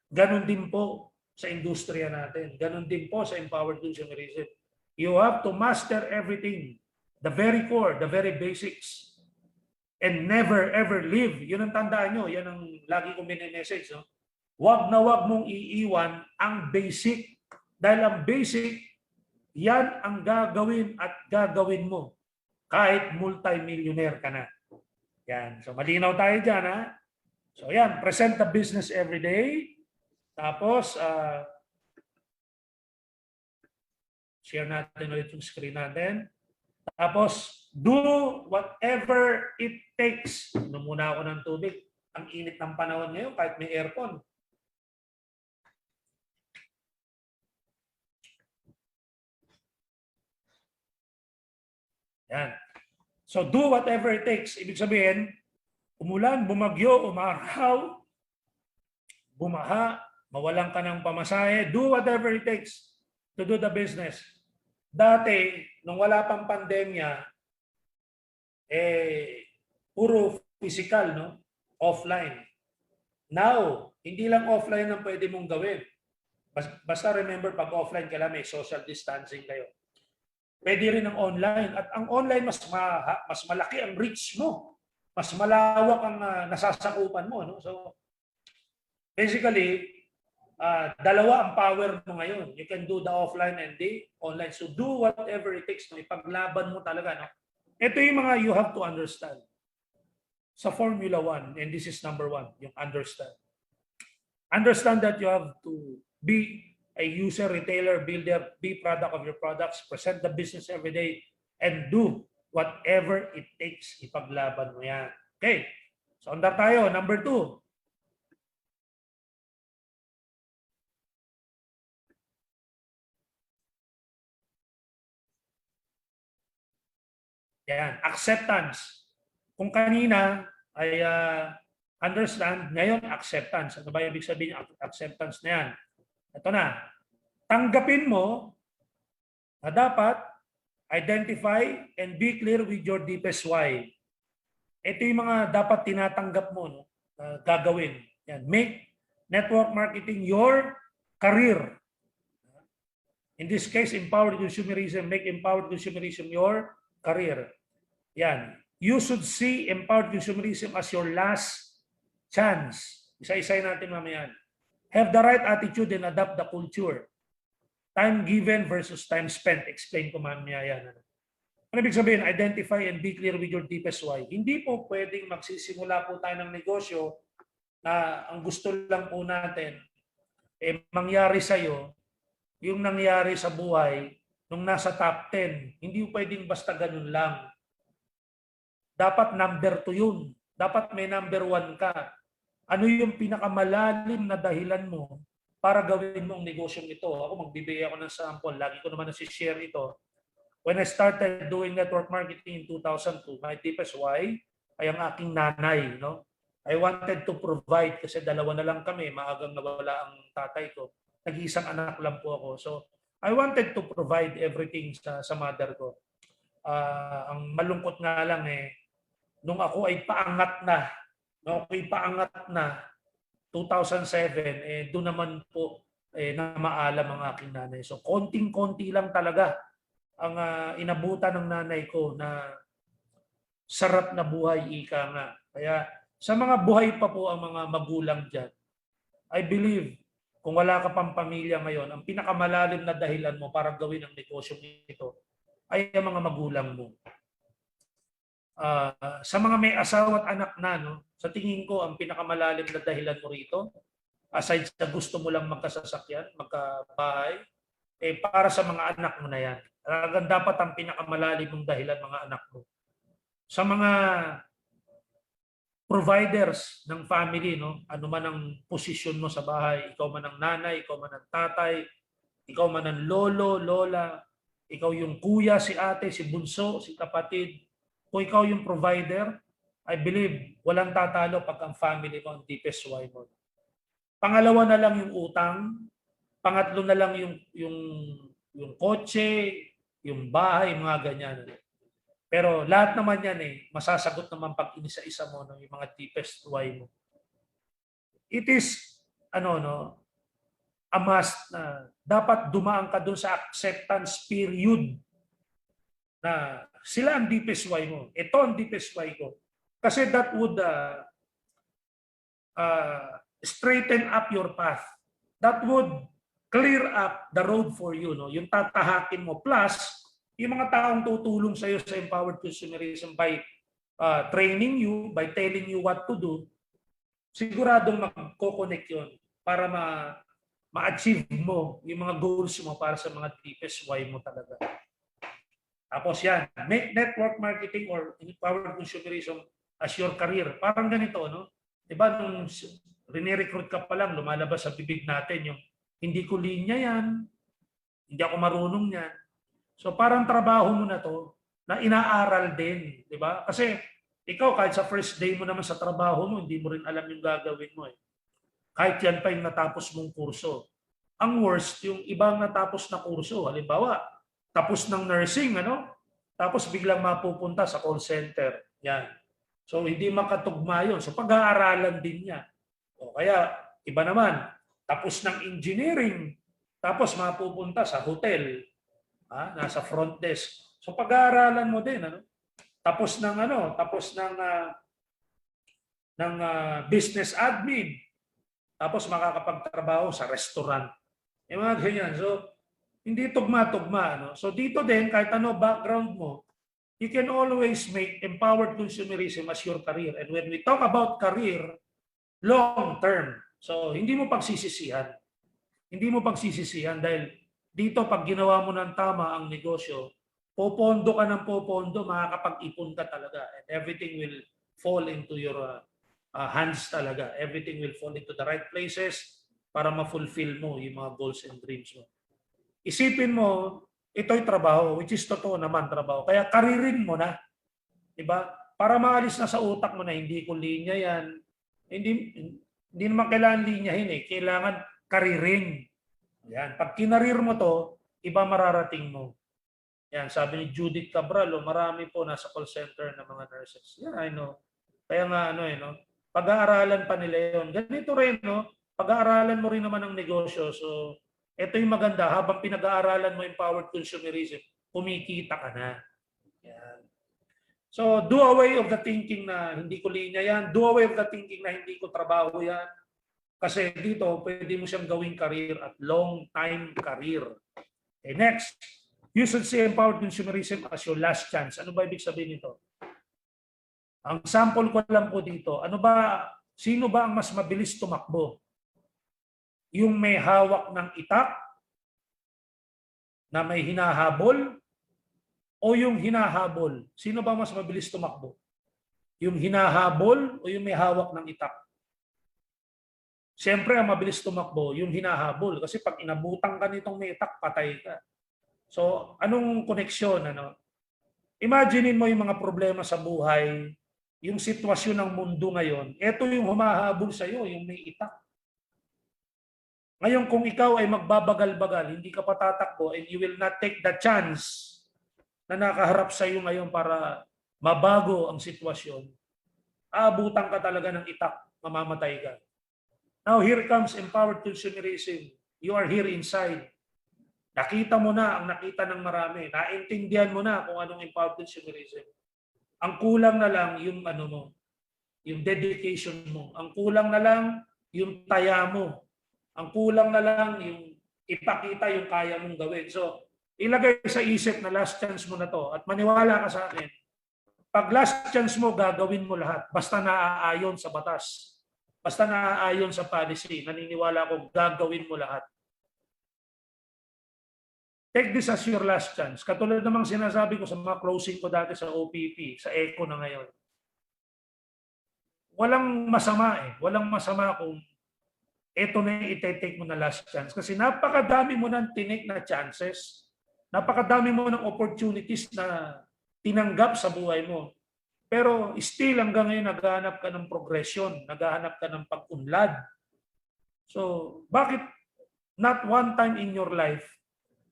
Ganon din po sa industriya natin. Ganon din po sa empowered consumerism. You have to master everything. The very core, the very basics. And never ever leave. Yun ang tandaan nyo. Yan ang lagi kong mini-message. No? Wag na wag mong iiwan ang basic. Dahil ang basic, yan ang gagawin at gagawin mo. Kahit multi-millionaire ka na. Yan. So malinaw tayo dyan. Ha? So yan, present the business every day. Tapos, share natin ulit yung screen natin. Tapos, do whatever it takes. Inom muna ako ng tubig. Ang init ng panahon ngayon kahit may aircon. Yan. So, do whatever it takes. Ibig sabihin, umulan, bumagyo, umaraw, bumaha, mawalan ka ng pamasahe, do whatever it takes to do the business. Dati, nung wala pang pandemya, puro physical, no? Offline. Now, hindi lang offline ang pwede mong gawin. Basta remember, pag offline ka lang, may social distancing kayo. Pwede rin ang online. At ang online, mas malaki ang reach mo. Mas malawak ang nasasakupan mo. No? So, basically, dalawa ang power mo ngayon. You can do the offline and the online. So, do whatever it takes. No? Ipaglaban mo talaga. No? Ito yung mga you have to understand. Sa Formula 1, and this is number 1, yung understand. Understand that you have to be a user, retailer, builder, be product of your products, present the business every day, and do whatever it takes. Ipaglaban mo yan. Okay. So, andar tayo. Number 2. Yan. Acceptance. Kung kanina ay understand, ngayon acceptance. Ano ba yung ibig sabihin ng acceptance na yan? Ito na. Tanggapin mo na dapat identify and be clear with your deepest why. Ito yung mga dapat tinatanggap mo, no? Gagawin. Yan. Make network marketing your career. In this case, empowered consumerism. Make empowered consumerism your career. Yan. You should see empowered consumerism as your last chance. Isa-isay natin mamaya. Have the right attitude and adapt the culture. Time given versus time spent. Explain ko mamaya yan. Ano ibig sabihin? Identify and be clear with your deepest why. Hindi po pwedeng magsisimula po tayo ng negosyo na ang gusto lang po natin mangyari sa'yo yung nangyari sa buhay nung nasa top 10. Hindi po pwedeng basta ganun lang. Dapat number 2 yun. Dapat may number 1 ka. Ano yung pinakamalalim na dahilan mo para gawin mo ang negosyong ito? Ako magbibigay ako ng sample. Lagi ko naman nasi-share ito. When I started doing network marketing in 2002, my deepest why ay ang aking nanay. No? I wanted to provide kasi dalawa na lang kami. Maagang nawala ang tatay ko. Nag-iisang anak lang po ako. So, I wanted to provide everything sa mother ko. Ang malungkot nga lang nung ako ay paangat na, 2007, doon naman po na maalam ang aking nanay. So konting-konti lang talaga ang inabutan ng nanay ko na sarap na buhay, ika nga. Kaya sa mga buhay pa po ang mga magulang dyan, I believe kung wala ka pang pamilya ngayon, ang pinakamalalim na dahilan mo para gawin ang negosyo ito ay ang mga magulang mo. Sa mga may asawa at anak na, no, sa tingin ko, ang pinakamalalim na dahilan mo rito, aside sa gusto mo lang magkasasakyan, magkabahay, para sa mga anak mo na yan. Dapat ang pinakamalalim mong dahilan mga anak mo. Sa mga providers ng family, no, ano man ang posisyon mo sa bahay, ikaw man ang nanay, ikaw man ang tatay, ikaw man ang lolo, lola, ikaw yung kuya, si ate, si bunso, si kapatid, kung ikaw yung provider, I believe walang tatalo pag ang family mo ang deepest why mo. Pangalawa na lang yung utang, pangatlo na lang yung kotse, yung bahay, mga ganyan. Pero lahat naman yan masasagot naman pag inisa-isa mo yung mga deepest why mo. It is a must na dapat dumaan ka doon sa acceptance period na sila ang deepest why mo. Ito ang deepest why ko. Kasi that would straighten up your path. That would clear up the road for you. No? Yung tatahakin mo. Plus, yung mga taong tutulong sa iyo sa empowered consumerism by training you, by telling you what to do, siguradong magko-connect yun para ma-achieve mo yung mga goals mo para sa mga deepest why mo talaga. Tapos yan, make network marketing or empowered consumerism as your career. Parang ganito, no? Diba nung rinirecruit ka pa lang, lumalabas sa bibig natin yung hindi ko linya yan, hindi ako marunong yan. So parang trabaho mo na to na inaaral din, di ba? Kasi ikaw kahit sa first day mo naman sa trabaho mo, hindi mo rin alam yung gagawin mo Kahit yan pa yung natapos mong kurso. Ang worst, yung ibang natapos na kurso, halimbawa, tapos ng nursing, tapos biglang mapupunta sa call center. Yan. So, hindi makatugma yun. So, pag-aaralan din niya. O kaya, iba naman, tapos ng engineering, Tapos mapupunta sa hotel, nasa front desk. So pag-aaralan mo din, ano? Tapos ng business admin, tapos makakapagtrabaho sa restaurant. Yung mga ganyan. So hindi tugma-tugma, ano? So dito din kahit ano background mo, you can always make empowered consumerism as your career. And when we talk about career, long term. So hindi mo pagsisisihan. Hindi mo pagsisisihan dahil dito pag ginawa mo ng tama ang negosyo, popondo ka ng popondo, makakapag-ipon ka talaga and everything will fall into your hands talaga. Everything will fall into the right places para ma-fulfill mo yung mga goals and dreams mo. Isipin mo, ito'y trabaho, which is totoo naman trabaho. Kaya karirin mo na. Diba? Para maalis na sa utak mo na hindi ko linya yan. Hindi naman kailangan linyahin eh. Kailangan karirin. Yan. Pag kinarir mo to, iba mararating mo. Yan. Sabi ni Judith Cabral, marami po nasa call center ng mga nurses. Yeah, I know. Kaya nga pag-aaralan pa nila yun. Ganito rin, pag-aaralan mo rin naman ang negosyo. So, ito yung maganda, habang pinag-aaralan mo empowered consumerism, kumikita ka na. Yan. So, do away of the thinking na hindi ko linya yan. Do away of the thinking na hindi ko trabaho yan. Kasi dito, pwede mo siyang gawing career at long-time career. Okay, next. You should see empowered consumerism as your last chance. Ano ba ibig sabihin nito? Ang sample ko lang po dito, sino ba ang mas mabilis tumakbo? Yung may hawak ng itak na may hinahabol o yung hinahabol? Sino ba mas mabilis tumakbo? Yung hinahabol o yung may hawak ng itak? Siyempre, ang mabilis tumakbo, yung hinahabol. Kasi pag inabutan ka nitong may itak, patay ka. So, anong koneksyon? Imaginein mo yung mga problema sa buhay, yung sitwasyon ng mundo ngayon. Ito yung humahabol sa iyo, yung may itak. Ngayon, kung ikaw ay magbabagal-bagal, hindi ka patatakbo and you will not take the chance na nakaharap sa iyo ngayon para mabago ang sitwasyon, aabutan ka talaga ng itak, mamamatay ka. Now, here comes empowered consumerism. You are here inside. Nakita mo na ang nakita ng marami. Naintindihan mo na kung anong empowered consumerism. Ang kulang na lang yung yung dedication mo. Ang kulang na lang yung taya mo. Ang kulang na lang yung ipakita yung kaya mong gawin. So, ilagay sa isip na last chance mo na to at maniwala ka sa akin. Pag last chance mo, gagawin mo lahat. Basta naaayon sa batas. Basta naaayon sa policy. Naniniwala ko, gagawin mo lahat. Take this as your last chance. Katulad namang sinasabi ko sa mga closing ko dati sa OPP, sa ECO na ngayon. Walang masama eh. Walang masama kung ito na yung ite-take mo na last chance. Kasi napakadami mo ng tinake na chances. Napakadami mo ng opportunities na tinanggap sa buhay mo. Pero still hanggang ngayon naghahanap ka ng progression, naghahanap ka ng pag-unlad. So, bakit not one time in your life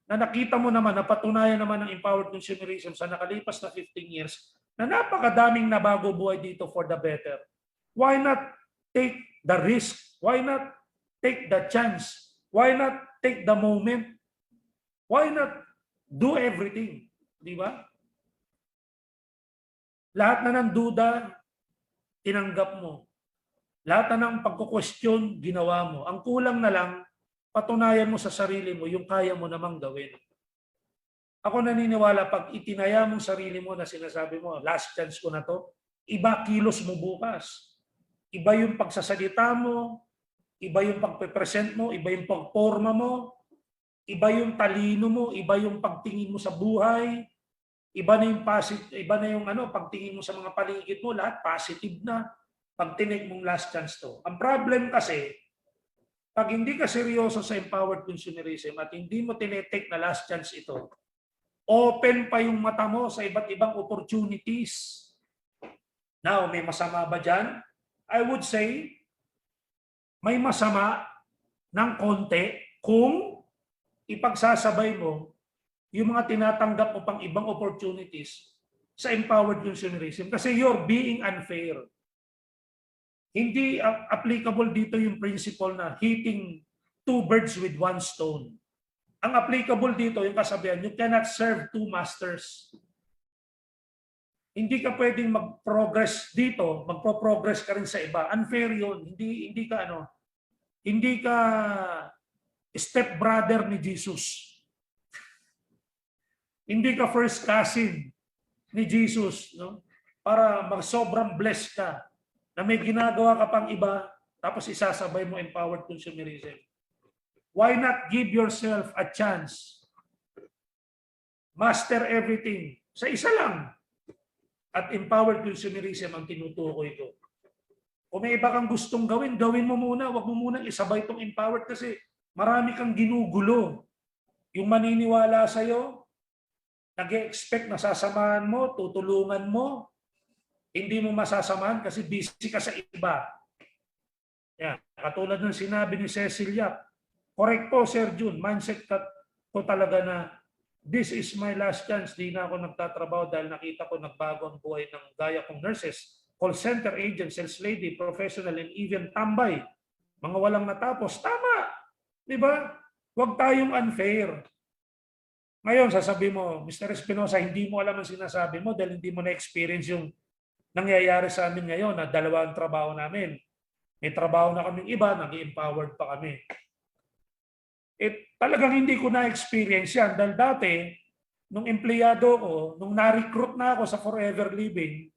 na nakita mo naman, napatunayan naman ng empowered consumerism sa nakalipas na 15 years na napakadaming nabago buhay dito for the better? Why not take the risk? Why not take the chance? Why not take the moment? Why not do everything? Di ba? Lahat na ng duda, tinanggap mo. Lahat na ng pagkukwestiyon, ginawa mo. Ang kulang na lang, patunayan mo sa sarili mo yung kaya mo namang gawin. Ako naniniwala, pag itinaya mong sarili mo na sinasabi mo, last chance ko na to, iba kilos mo bukas. Iba yung pagsasalita mo, iba yung pagpe-present mo, iba yung pagporma mo, iba yung talino mo, iba yung pagtingin mo sa buhay, iba na yung pagtingin mo sa mga paligid mo, lahat positive na pag tinik mong last chance to. Ang problem kasi, pag hindi ka seryoso sa empowered consumerism at hindi mo tinetake na last chance ito, open pa yung mata mo sa iba't ibang opportunities. Now, may masama ba dyan? I would say, may masama ng konti kung ipagsasabay mo yung mga tinatanggap mo pang ibang opportunities sa empowered consumerism kasi you're being unfair. Hindi applicable dito yung principle na hitting two birds with one stone. ang applicable dito, yung kasabihan, you cannot serve two masters. Hindi ka pwedeng mag-progress dito, magpo-progress ka rin sa iba. Unfair yun. Hindi ka hindi ka step brother ni Jesus. Hindi ka first cousin ni Jesus, no? Para sobrang blessed ka na may ginagawa ka pang iba tapos isasabay mo empowered consumerism. Why not give yourself a chance? Master everything sa isa lang. At empowered consumerism ang tinutukoy ko. Kung may iba kang gustong gawin, gawin mo muna. Huwag mo munang isabay itong empowered kasi marami kang ginugulo. Yung maniniwala sa'yo, nag-e-expect na sasamahan mo, tutulungan mo, hindi mo masasamahan kasi busy ka sa iba. Yan. Katulad ng sinabi ni Cecilia, correct po, Sir Jun, mindset ko talaga na this is my last chance. Di na ako nagtatrabaho dahil nakita ko nagbago ang buhay ng gaya kong nurses, call center agent, sales lady, professional, and even tambay. Mga walang natapos. Tama! Di ba? Huwag tayong unfair. Ngayon, sasabi mo, Mr. Espinosa, hindi mo alam ang sinasabi mo dahil hindi mo na-experience yung nangyayari sa amin ngayon na dalawang trabaho namin. May trabaho na kaming iba, nag-empowered pa kami. Talagang hindi ko na-experience yan dahil dati, nung empleyado ko, nung na-recruit na ako sa Forever Living,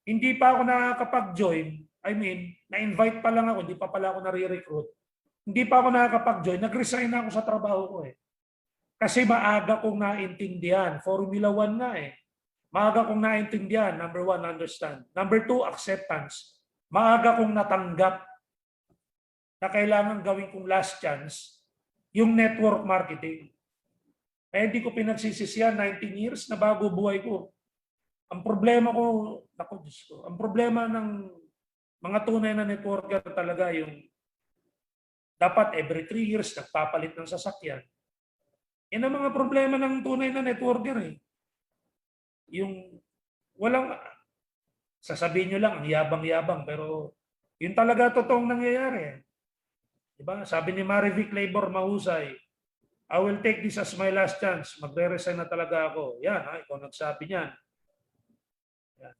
hindi pa ako nakakapag-join. I mean, na-invite pa lang ako, hindi pa pala ako nare-recruit. Hindi pa ako nakakapag-join, nag-resign na ako sa trabaho ko eh. Kasi maaga kong naintindihan. Formula 1 nga eh. Maaga kong naintindihan. Number 1, understand. Number 2, acceptance. Maaga kong natanggap na kailangan gawin kong last chance yung network marketing. Kaya hindi ko pinagsisisihan 19 years na bago buhay ko. Ang problema ko, ang problema ng mga tunay na networker talaga yung dapat every 3 years nagpapalit ng sasakyan. Yan ang mga problema ng tunay na networker eh. Yung walang, sasabihin nyo lang, ang yabang-yabang, pero yun talaga totoong nangyayari. Diba? Sabi ni Marivic Labor mahusay, I will take this as my last chance. Magre-resign na talaga ako. Yan, ha? Ikaw nagsabi niyan. Yan.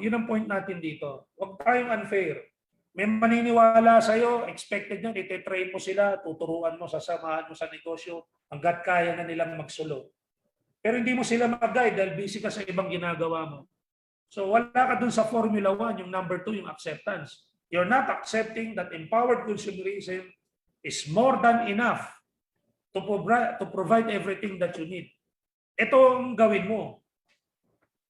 Yun ang point natin dito. Huwag tayong unfair. May maniniwala sa'yo, expected nyo, ititrain mo sila, tuturuan mo, sasamahan mo sa negosyo, hanggat kaya na nilang magsulo. Pero hindi mo sila mag-guide dahil busy ka sa ibang ginagawa mo. So wala ka dun sa Formula 1, yung number 2, yung acceptance. You're not accepting that empowered consumerism is more than enough to provide everything that you need. Ito ang gawin mo.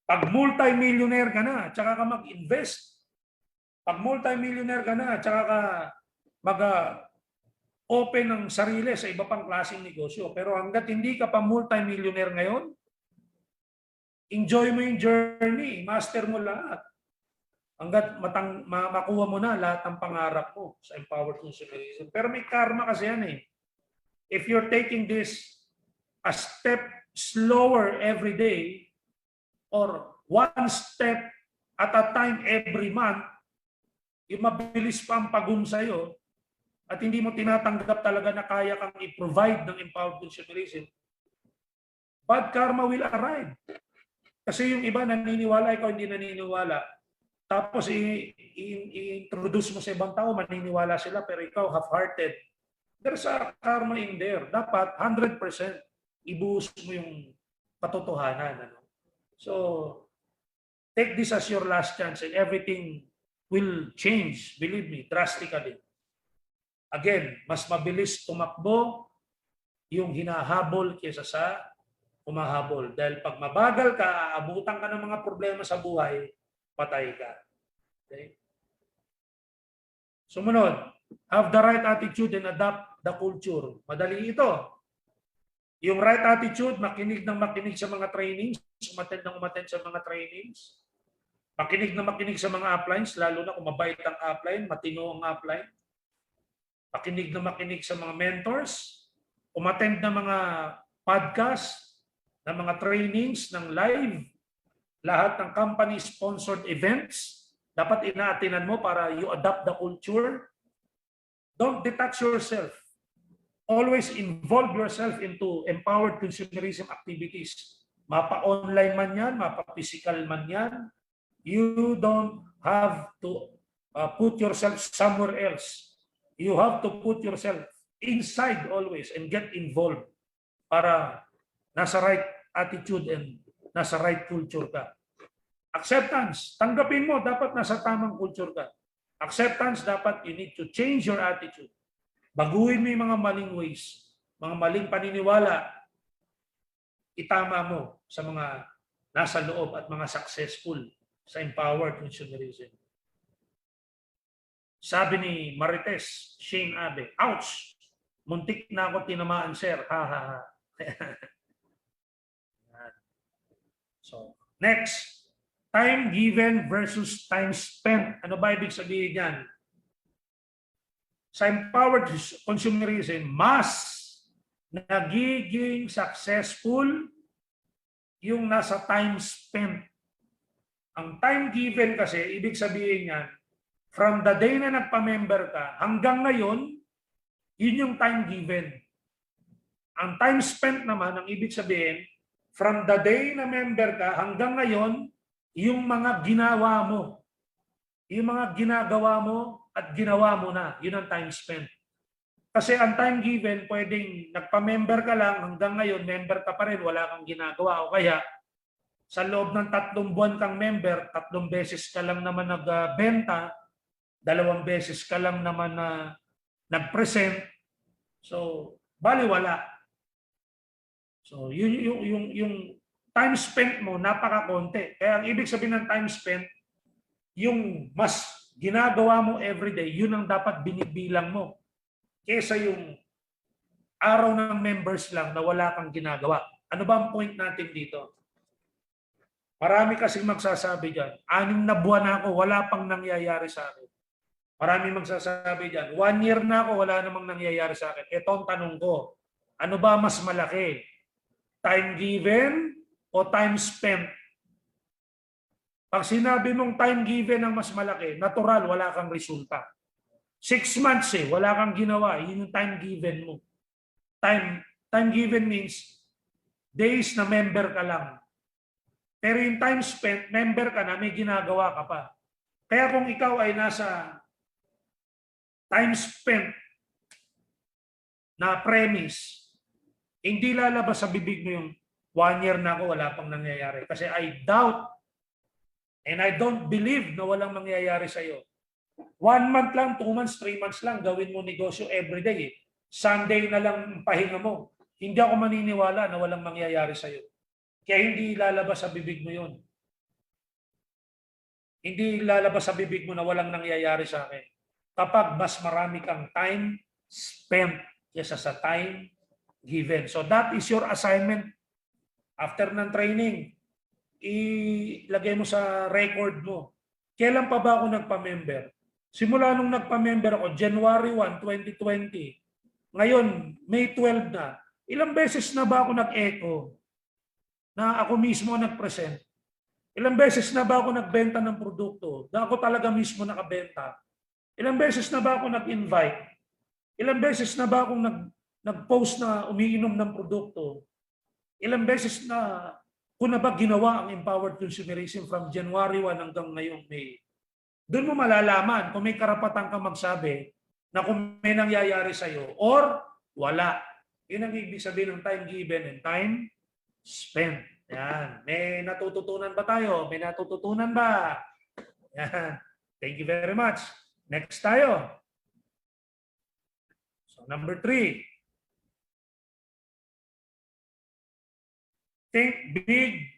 Pag multi-millionaire ka na, tsaka ka mag-invest. Pag multi-millionaire ka na, tsaka ka mag-open ng sarili sa iba pang klaseng negosyo. Pero hanggat hindi ka pa multi-millionaire ngayon, enjoy mo yung journey, master mo lahat. Hanggat makuha mo na lahat ng pangarap mo sa empowered consumerism. Pero may karma kasi yan eh. If you're taking this a step slower every day or one step at a time every month, yung mabilis pa ang pagum sa'yo at hindi mo tinatanggap talaga na kaya kang i-provide ng empowered consumerism, bad karma will arrive. Kasi yung iba naniniwala, ikaw hindi naniniwala. Tapos i-introduce mo sa ibang tao, maniniwala sila, pero ikaw half-hearted. There's a karma in there. Dapat 100% ibuhos mo yung katotohanan. Ano? So, take this as your last chance and everything will change, believe me, drastically. Again, mas mabilis tumakbo yung hinahabol kaysa sa humahabol. Dahil pag mabagal ka, aabutan ka ng mga problema sa buhay, patay ka. Okay? Sumunod, have the right attitude and adapt the culture. Madali ito. Yung right attitude, makinig sa mga trainings, umattend sa mga trainings, makinig sa mga uplines, lalo na kung mabait ang upline, matino ang upline. Makinig sa mga mentors, umattend ng mga podcast, ng mga trainings, ng live, lahat ng company-sponsored events, dapat ina-attendan mo para you adapt the culture. Don't detach yourself. always involve yourself into empowered consumerism activities. Mapa-online man yan, mapa-physical man yan. You don't have to put yourself somewhere else. You have to put yourself inside always and get involved para nasa right attitude and nasa right culture ka. Acceptance, tanggapin mo, dapat nasa tamang culture ka. Acceptance, dapat you need to change your attitude. Baguhin mo yung mga maling ways, mga maling paniniwala, itama mo sa mga nasa loob at mga successful sa empowered consumerism. Sabi ni Marites Shane Abe, ouch! Muntik na ako tinamaan, sir. Ha, ha, ha. So, next. Time given versus time spent. Ano ba ibig sabihin yan? Sa empowered consumerism, mas nagiging successful yung nasa time spent. Ang time given kasi, ibig sabihin yan, from the day na nagpa-member ka, hanggang ngayon, yun yung time given. Ang time spent naman, ang ibig sabihin, from the day na member ka, hanggang ngayon, yung mga ginawa mo. Yung mga ginagawa mo at ginawa mo na, yun ang time spent. Kasi ang time given, pwedeng nagpa-member ka lang, hanggang ngayon, member ka pa rin, wala kang ginagawa. O kaya, sa loob ng 3 buwan kang member, 3 beses ka lang naman nagbenta, 2 beses ka lang naman na nag-present. So, baliwala. So, yung time spent mo, napaka-konti. Kaya ang ibig sabihin ng time spent, yung mas ginagawa mo everyday, yun ang dapat binibilang mo. Kesa yung araw ng members lang na wala kang ginagawa. Ano ba ang point natin dito? Marami kasing magsasabi dyan, 6 na buwan na ako, wala pang nangyayari sa akin. Marami magsasabi dyan, 1 year na ako, wala namang nangyayari sa akin. Ito ang tanong ko, ano ba mas malaki? Time given o time spent? Pag sinabi mong time given ang mas malaki, natural, wala kang resulta. 6 months wala kang ginawa, yun yung time given mo. Time given means days na member ka lang. Pero yung time spent, member ka na, may ginagawa ka pa. Kaya kung ikaw ay nasa time spent na premise, hindi lalabas sa bibig mo yung 1 year na ako, wala pang nangyayari. Kasi I doubt and I don't believe na walang mangyayari sa'yo. 1 month lang, 2 months, 3 months lang, gawin mo negosyo everyday. Sunday na lang pahinga mo. Hindi ako maniniwala na walang mangyayari sa'yo. Kaya hindi lalabas sa bibig mo yun. Hindi lalabas sa bibig mo na walang nangyayari sa akin. Kapag mas marami kang time spent kesa sa time given. So that is your assignment after ng training. Ilagay mo sa record mo. Kailan pa ba ako nagpa-member? Simula nung nagpa-member ako, January 1, 2020. Ngayon, May 12 na. Ilang beses na ba ako nag-echo na ako mismo nag-present? Ilang beses na ba ako nagbenta ng produkto na ako talaga mismo nakabenta? Ilang beses na ba ako nag-invite? Ilang beses na ba akong nag-post na umiinom ng produkto? Ilang beses na kung na ba ginawa ang empowered consumerism from January 1 hanggang ngayong May? Doon mo malalaman kung may karapatan kang magsabi na kung may nangyayari sa'yo or wala. Yun ang ibig sabihin ng time given and time spent. Yan. May natututunan ba tayo? May natututunan ba? Yan. Thank you very much. Next tayo. So number 3. Think big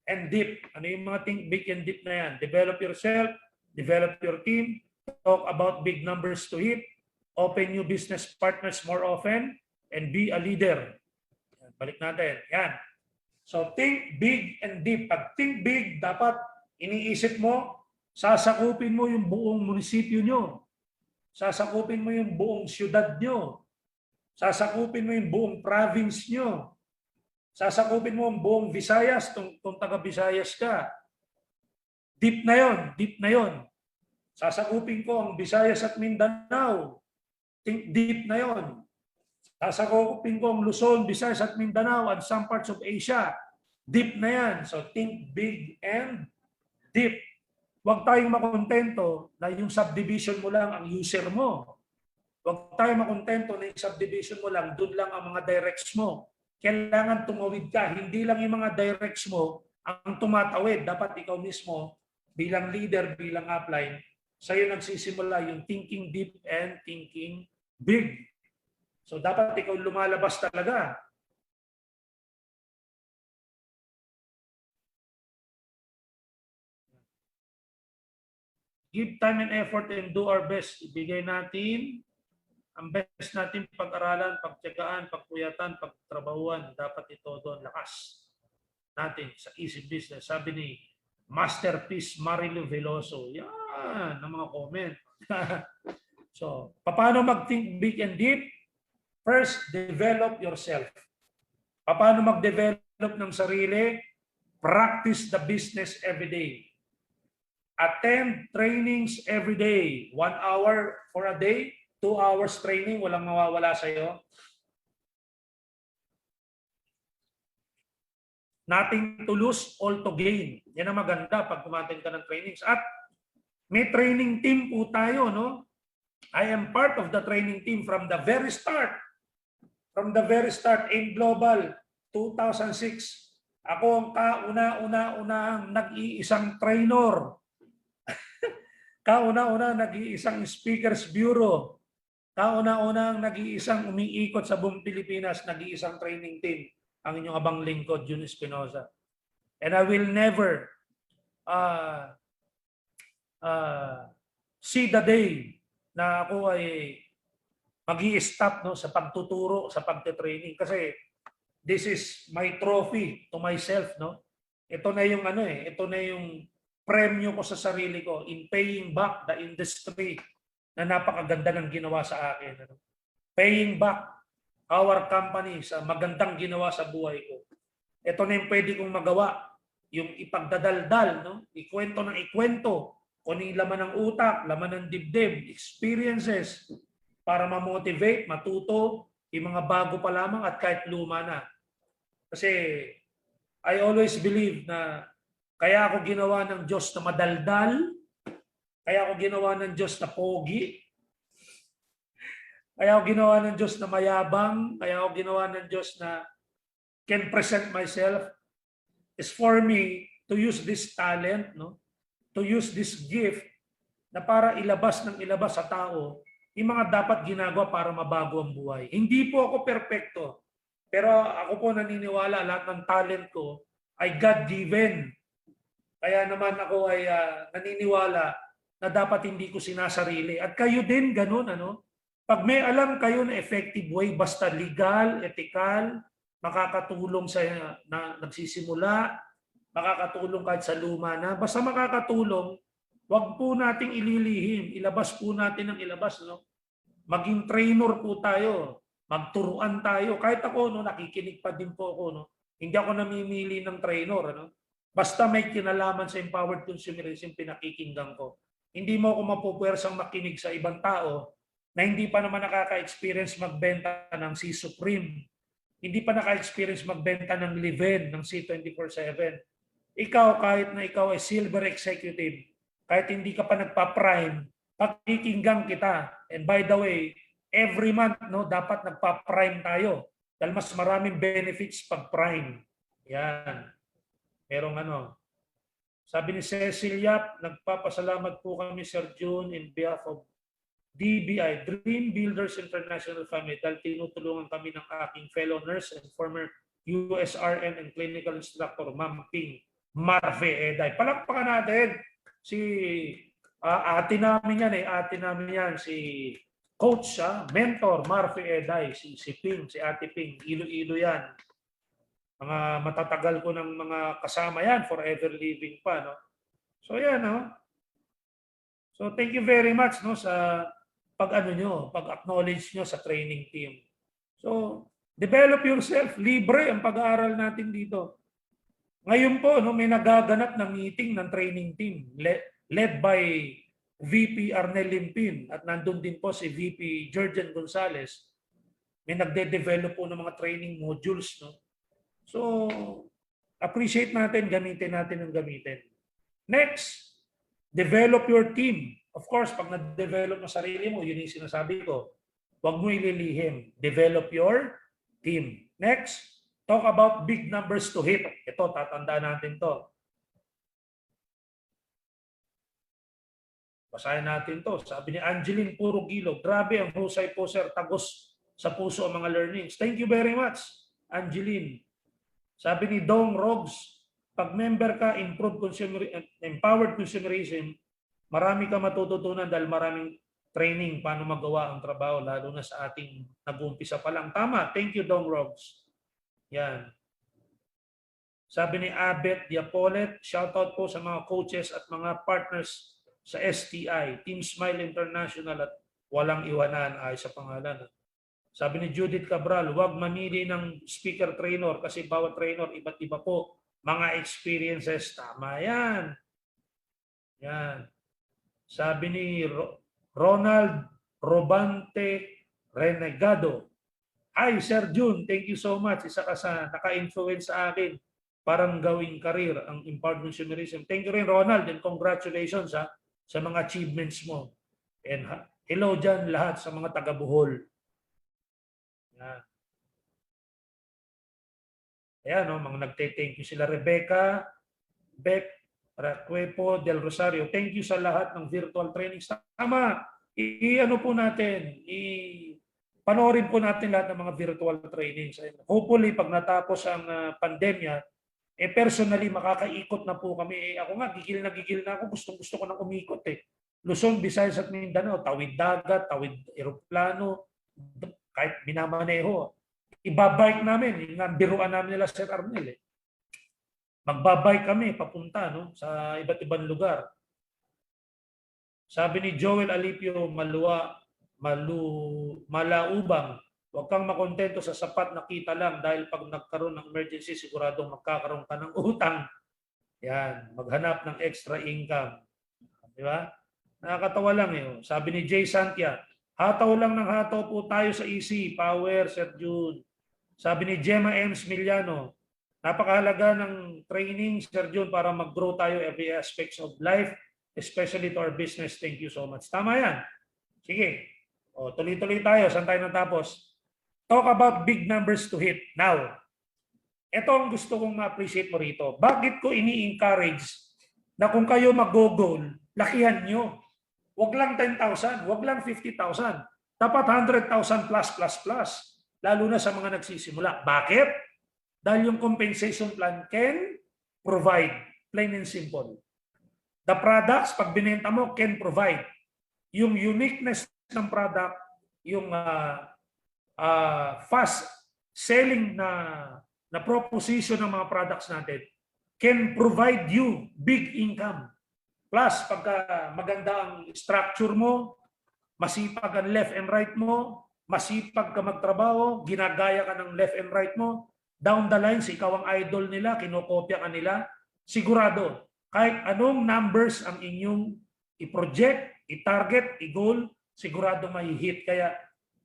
and deep. Ano yung mga think big and deep na yan? Develop yourself, develop your team, talk about big numbers to hit, open new business partners more often, and be a leader. Balik natin. Yan. So think big and deep. Pag think big, dapat iniisip mo, sasakupin mo yung buong munisipyo nyo. Sasakupin mo yung buong siyudad nyo. Sasakupin mo yung buong province nyo. Sasakupin mo ang buong Visayas kung taga-Visayas ka. Deep na yon, deep na yon. Sasakupin ko ang Visayas at Mindanao. Think deep na yon. Nasa Pingkong, Luzon, Visayas at Mindanao and some parts of Asia. Deep na yan. So think big and deep. Huwag tayong makontento na yung subdivision mo lang ang user mo. Huwag tayong makontento na yung subdivision mo lang, doon lang ang mga directs mo. Kailangan tumawid ka. Hindi lang yung mga directs mo ang tumatawid. Dapat ikaw mismo bilang leader, bilang upline, sa'yo nagsisimula yung thinking deep and thinking big. So dapat ikaw lumalabas talaga. Give time and effort and do our best. Ibigay natin ang best natin pag-aralan, pagtyagaan, pagpuyatan, pagtrabahuan. Dapat ito doon lakas natin sa easy business. Sabi ni Masterpiece Marilu Veloso. Yan ang mga comment. So, paano mag-think big and deep? First, develop yourself. Paano mag-develop ng sarili? Practice the business every day. Attend trainings every day. 1 hour for a day, 2 hours training, walang mawawala sa'yo. Nothing to lose, all to gain. Yan ang maganda pag kumatin ka ng trainings. At may training team po tayo, no? I am part of the training team from the very start. From the very start, AIM Global, 2006. Ako ang kauna-una-unang nag-iisang trainer. Kauna-una nag-iisang speakers bureau. Kauna-unang nag-iisang umiikot sa buong Pilipinas, nag-iisang training team. Ang inyong abang lingkod, Jun Espinosa. And I will never see the day na ako ay mag-i-stop, no, sa pagtuturo, sa pagte-training. Kasi this is my trophy to myself, no? Ito na yung ito na yung premyo ko sa sarili ko in paying back the industry na napakaganda ng ginawa sa akin. Ano? Paying back our company sa magandang ginawa sa buhay ko. Ito na yung pwede kong magawa. Yung ipagdadaldal, no? Ikwento ng ikwento. Kung yung laman ng utak, laman ng dibdib, experiences, para ma-motivate, matuto, yung mga bago pa lamang at kahit luma na. Kasi I always believe na kaya ako ginawa ng Diyos na madaldal, kaya ako ginawa ng Diyos na pogi, kaya ako ginawa ng Diyos na mayabang, kaya ako ginawa ng Diyos na can present myself, is for me to use this talent, no? To use this gift na para ilabas sa tao yung mga dapat ginagawa para mabago ang buhay. Hindi po ako perpekto, pero ako po naniniwala lahat ng talent ko ay God-given. Kaya naman ako ay naniniwala na dapat hindi ko sinasarili. At kayo din, ganun, ano? Pag may alam kayo na effective way, basta legal, ethical, makakatulong sa na nagsisimula, makakatulong kahit sa luma na, basta makakatulong, wag po nating ililihim, ilabas po natin ang ilabas, no? Maging trainer po tayo, magturuan tayo. Kahit ako, no, nakikinig pa din po ako, no? Hindi ako namimili ng trainer, ano? Basta may kinalaman sa empowered consumerism, pinakikinggan ko. Hindi mo ako mapupwersang makinig sa ibang tao na hindi pa naman nakaka-experience magbenta ng C Supreme. Hindi pa naka-experience magbenta ng Leven, ng C24/7. Ikaw, kahit na ikaw ay silver executive, kahit hindi ka pa nagpa-prime, pakikinggan kita. And by the way, every month, no, dapat nagpa-prime tayo. Dahil mas maraming benefits pag prime. Yan. Merong Sabi ni Cecilia, nagpapasalamat po kami, Sir June, in behalf of DBI, Dream Builders International Family, dahil tinutulungan kami ng aking fellow nurse and former USRN and clinical instructor, Ma'am Ping Marve Eday. Palakpakan natin si ate namin yan, si coach, mentor, Marve Eday, si Ping, si Ate Ping, Iloilo yan. Mga matatagal ko ng mga kasama yan, forever living pa, no? So yan, no? So thank you very much, no, sa pag-acknowledge nyo sa training team. So, develop yourself. Libre ang pag-aaral natin dito. Ngayon po, no, may nagaganap na meeting ng training team led by VP Arnel Limpin at nandun din po si VP Georgian Gonzalez. may nagde-develop po ng mga training modules, no? So, appreciate natin, gamitin natin ng gamitin. Next, develop your team. Of course, pag na-develop mo sarili mo, yun yung sinasabi ko. Huwag mo ililihim. Develop your team. Next, talk about big numbers to hit. Ito, tatandaan natin to. Basahin natin to. Sabi ni Angeline Purugilo, grabe ang husay po sir, tagos sa puso ang mga learnings. Thank you very much, Angeline. Sabi ni Dong Rogs, pag member ka, empowered consumerism, marami ka matututunan dahil maraming training paano magawa ang trabaho, lalo na sa ating nag-uumpisa pa lang. Tama. Thank you, Dong Rogs. Yan. Sabi ni Abet Diapolet, shoutout po sa mga coaches at mga partners sa STI, Team Smile International at walang iwanan ay sa pangalan. Sabi ni Judith Cabral, huwag mamili ng speaker trainer kasi bawat trainer iba't iba po mga experiences. Tama yan. Yan. Sabi ni Ronald Robante Renegado, hi Sir June, thank you so much. Isa ka sa naka-influence sa akin parang gawing career ang empowered consumerism. Thank you rin Ronald and congratulations sa mga achievements mo. And hello dyan lahat sa mga taga-Bohol. Yan. Ayan, no, mga nagte-thank you sila Rebecca, Beck, Raquepo, Del Rosario. Thank you sa lahat ng virtual trainings. Tama. I-ano po natin, panoorin po natin lahat ng mga virtual trainings. Hopefully, pag natapos ang pandemya, personally, makakaikot na po kami. Ako nga, gigil na ako. Gusto ko nang umikot eh. Luzon, Visayas at Mindanao, tawid dagat, tawid eroplano, kahit minamaneho. Ibabike namin, yung biruan namin nila Sir Arnel eh. Magbabike kami papunta no, sa iba't ibang lugar. Sabi ni Joel Alipio Malaubang, huwag kang makontento sa sapat na kita lang dahil pag nagkaroon ng emergency, siguradong magkakaroon ka ng utang. Yan, maghanap ng extra income. Di ba? Nakakatawa lang eh. Sabi ni Jay Santia, hataw lang ng hataw po tayo sa EC, Power, Sir June. Sabi ni Gemma M. Smiliano, napakahalaga ng training, Sir June, para mag-grow tayo every aspects of life, especially to our business. Thank you so much. Tama yan. Sige. O, tuloy-tuloy tayo. Saan tayo natapos? Talk about big numbers to hit. Now, ito ang gusto kong ma-appreciate mo rito. Bakit ko ini-encourage na kung kayo mag-go-goal, lakihan nyo. Huwag lang 10,000, huwag lang 50,000. Dapat 100,000 plus. Lalo na sa mga nagsisimula. Bakit? Dahil yung compensation plan can provide. Plain and simple. The products, pag binenta mo, can provide. Yung uniqueness ng product, yung fast selling na proposition ng mga products natin, can provide you big income. Plus, pagka maganda ang structure mo, masipag ang left and right mo, masipag ka magtrabaho, ginagaya ka ng left and right mo, down the line, ikaw ang idol nila, kinokopya ka nila, sigurado, kahit anong numbers ang inyong i-project, i-target, i-goal, sigurado may hit. Kaya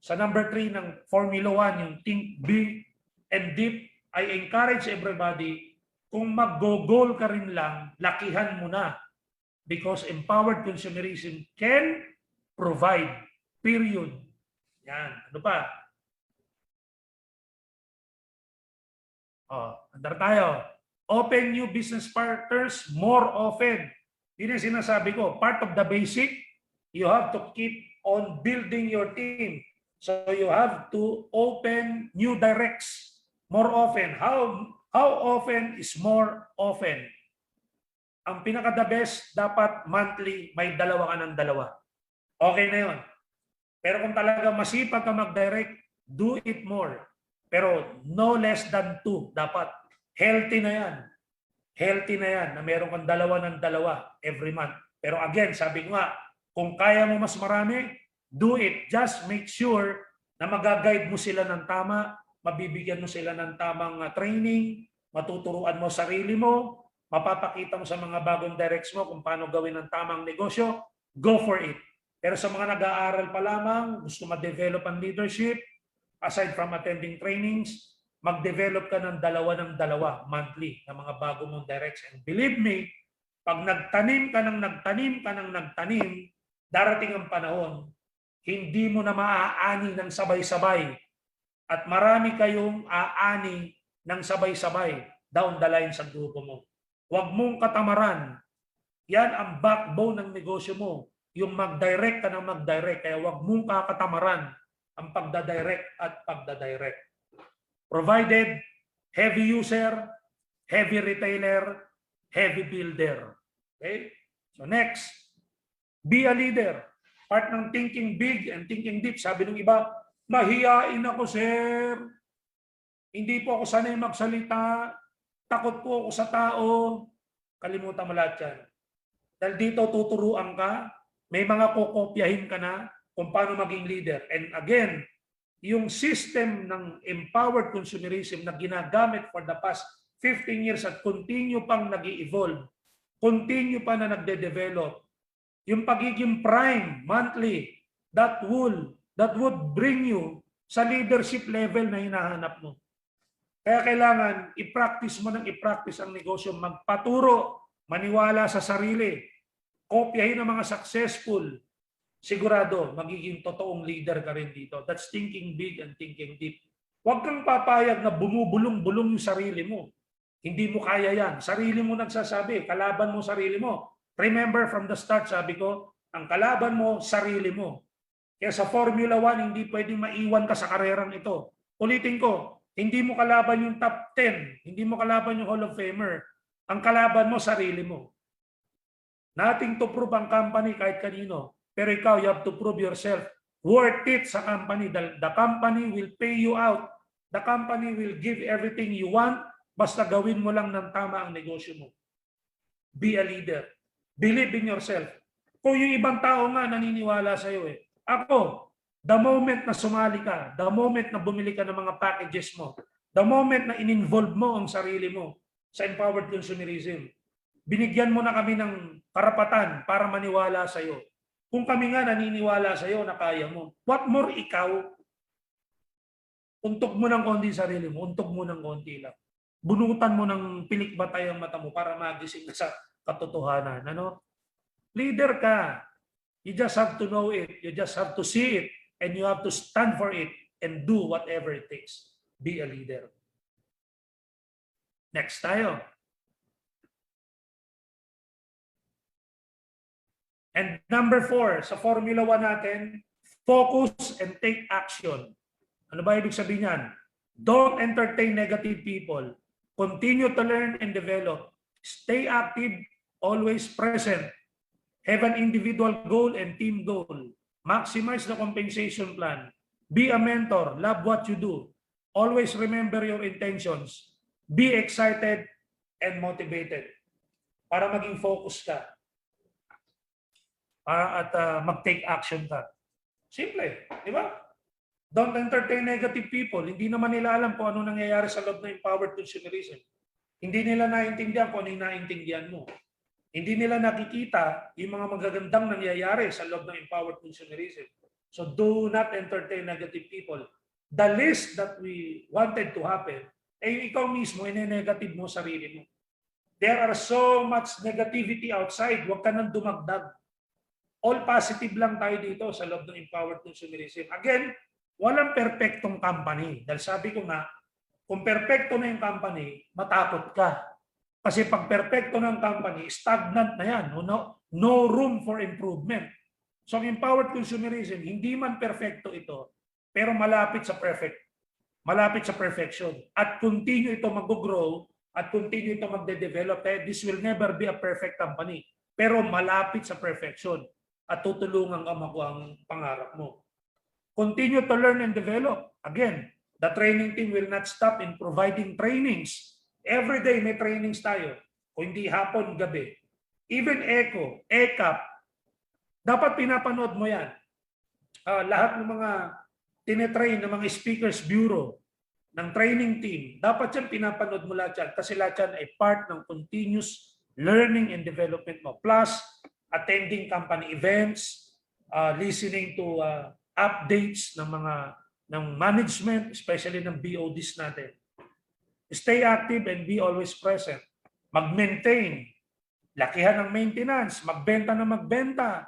sa number 3 ng Formula 1, yung think big and deep, I encourage everybody, kung mag-go-goal ka rin lang, lakihan mo na. Because empowered consumerism can provide. Period. Yan. Ano pa? Andar tayo. Open new business partners more often. Yun yung sinasabi ko. Part of the basic, you have to keep on building your team. So you have to open new directs more often. How often is more often? Ang pinaka-the best, dapat monthly, may dalawa ka ng dalawa. Okay na yun. Pero kung talaga masipag ka mag-direct, do it more. Pero no less than 2 dapat. Healthy na yan. Healthy na yan na meron kang dalawa ng dalawa every month. Pero again, sabi ko nga, kung kaya mo mas marami, do it. Just make sure na mag-guide mo sila ng tama, mabibigyan mo sila ng tamang training, matuturuan mo sarili mo, mapapakita mo sa mga bagong directs mo kung paano gawin ang tamang negosyo, go for it. Pero sa mga nag-aaral pa lamang, gusto ma-develop ang leadership, aside from attending trainings, mag-develop ka ng dalawa monthly na mga bago mong directs. And believe me, pag nagtanim ka ng nagtanim, darating ang panahon, hindi mo na maaani ng sabay-sabay at marami kayong aani ng sabay-sabay down the line sa grupo mo. Huwag mong katamaran. Yan ang backbone ng negosyo mo. Yung mag-direct ka ng mag-direct. Kaya huwag mong kakatamaran ang pagdadirect at pagdadirect. Provided heavy user, heavy retailer, heavy builder. Okay? So next, be a leader. Part ng thinking big and thinking deep. Sabi ng iba, mahiyain ako, sir. Hindi po ako sanay magsalita. Takot po ako sa tao. Kalimutan mo lahat yan. Dahil dito tuturuan ka, may mga kokopyahin ka na kung paano maging leader. And again, yung system ng empowered consumerism na ginagamit for the past 15 years at continue pang nag-i-evolve, continue pa na nagde-develop, yung pagiging prime monthly, that would bring you sa leadership level na hinahanap mo. Kaya kailangan i-practice mo ng i-practice ang negosyo, magpaturo, maniwala sa sarili, kopyahin ang mga successful, sigurado magiging totoong leader ka rin dito. That's thinking big and thinking deep. Huwag kang papayag na bumubulong-bulong yung sarili mo. Hindi mo kaya yan. Sarili mo nagsasabi, kalaban mo sarili mo. Remember from the start, sabi ko, ang kalaban mo, sarili mo. Kaya sa Formula 1, hindi pwedeng maiwan ka sa karerang ito. Ulitin ko, hindi mo kalaban yung top 10, hindi mo kalaban yung Hall of Famer. Ang kalaban mo, sarili mo. Nothing to prove ang company kahit kanino. Pero ikaw, you have to prove yourself worth it sa company. The company will pay you out. The company will give everything you want. Basta gawin mo lang ng tama ang negosyo mo. Be a leader. Believe in yourself. Kung yung ibang tao nga naniniwala sa iyo Ako, the moment na sumali ka, the moment na bumili ka ng mga packages mo, the moment na in-involve mo ang sarili mo sa empowered consumerism, binigyan mo na kami ng karapatan para maniwala sa iyo. Kung kami nga naniniwala sa iyo na kaya mo, what more ikaw? Untog mo ng konti sarili mo, untog mo ng konti lang. Bunutan mo ng pilikbatay ang mata mo para magising ka sa katotohanan. Ano? Leader ka. You just have to know it. You just have to see it. And you have to stand for it and do whatever it takes. Be a leader. Next tayo. And number 4, sa Formula 1 natin, focus and take action. Ano ba ibig sabihin yan? Don't entertain negative people. Continue to learn and develop. Stay active, always present. Have an individual goal and team goal. Maximize the compensation plan. Be a mentor. Love what you do. Always remember your intentions. Be excited and motivated. Para maging focus ka. At mag-take action ka. Simple, di ba? Don't entertain negative people. Hindi naman nila alam kung ano nangyayari sa loob ng empowered consumerism. Hindi nila naintindihan kung ano yung naintindihan mo. Hindi nila nakikita yung mga magagandang nangyayari sa loob ng empowered consumerism. So do not entertain negative people. The least that we wanted to happen, ikaw mismo, ine-negative mo sarili mo. There are so much negativity outside. Huwag ka nang dumagdag. All positive lang tayo dito sa loob ng empowered consumerism. Again, walang perfectong company. Dahil sabi ko nga, kung perfecto na yung company, matakot ka. Kasi pag perfecto ng company, stagnant na yan. No room for improvement. So ang empowered consumerism, hindi man perfecto ito, pero malapit sa perfect. Malapit sa perfection. At continue ito mag-grow at continue ito magde-develop. This will never be a perfect company. Pero malapit sa perfection. At tutulungan ka makuha ang pangarap mo. Continue to learn and develop. Again, the training team will not stop in providing trainings. Every day may trainings tayo. Kung hindi hapon, gabi. Even ECO, ECAP, dapat pinapanood mo yan. Lahat ng mga tinetrain ng mga speakers bureau, ng training team, dapat yan pinapanood mo lahat yan. Kasi lahat yan ay part ng continuous learning and development mo. Plus, attending company events, listening to updates ng mga ng management, especially ng BODs natin. Stay active and be always present. Mag-maintain. Lakihan ng maintenance. Magbenta na magbenta.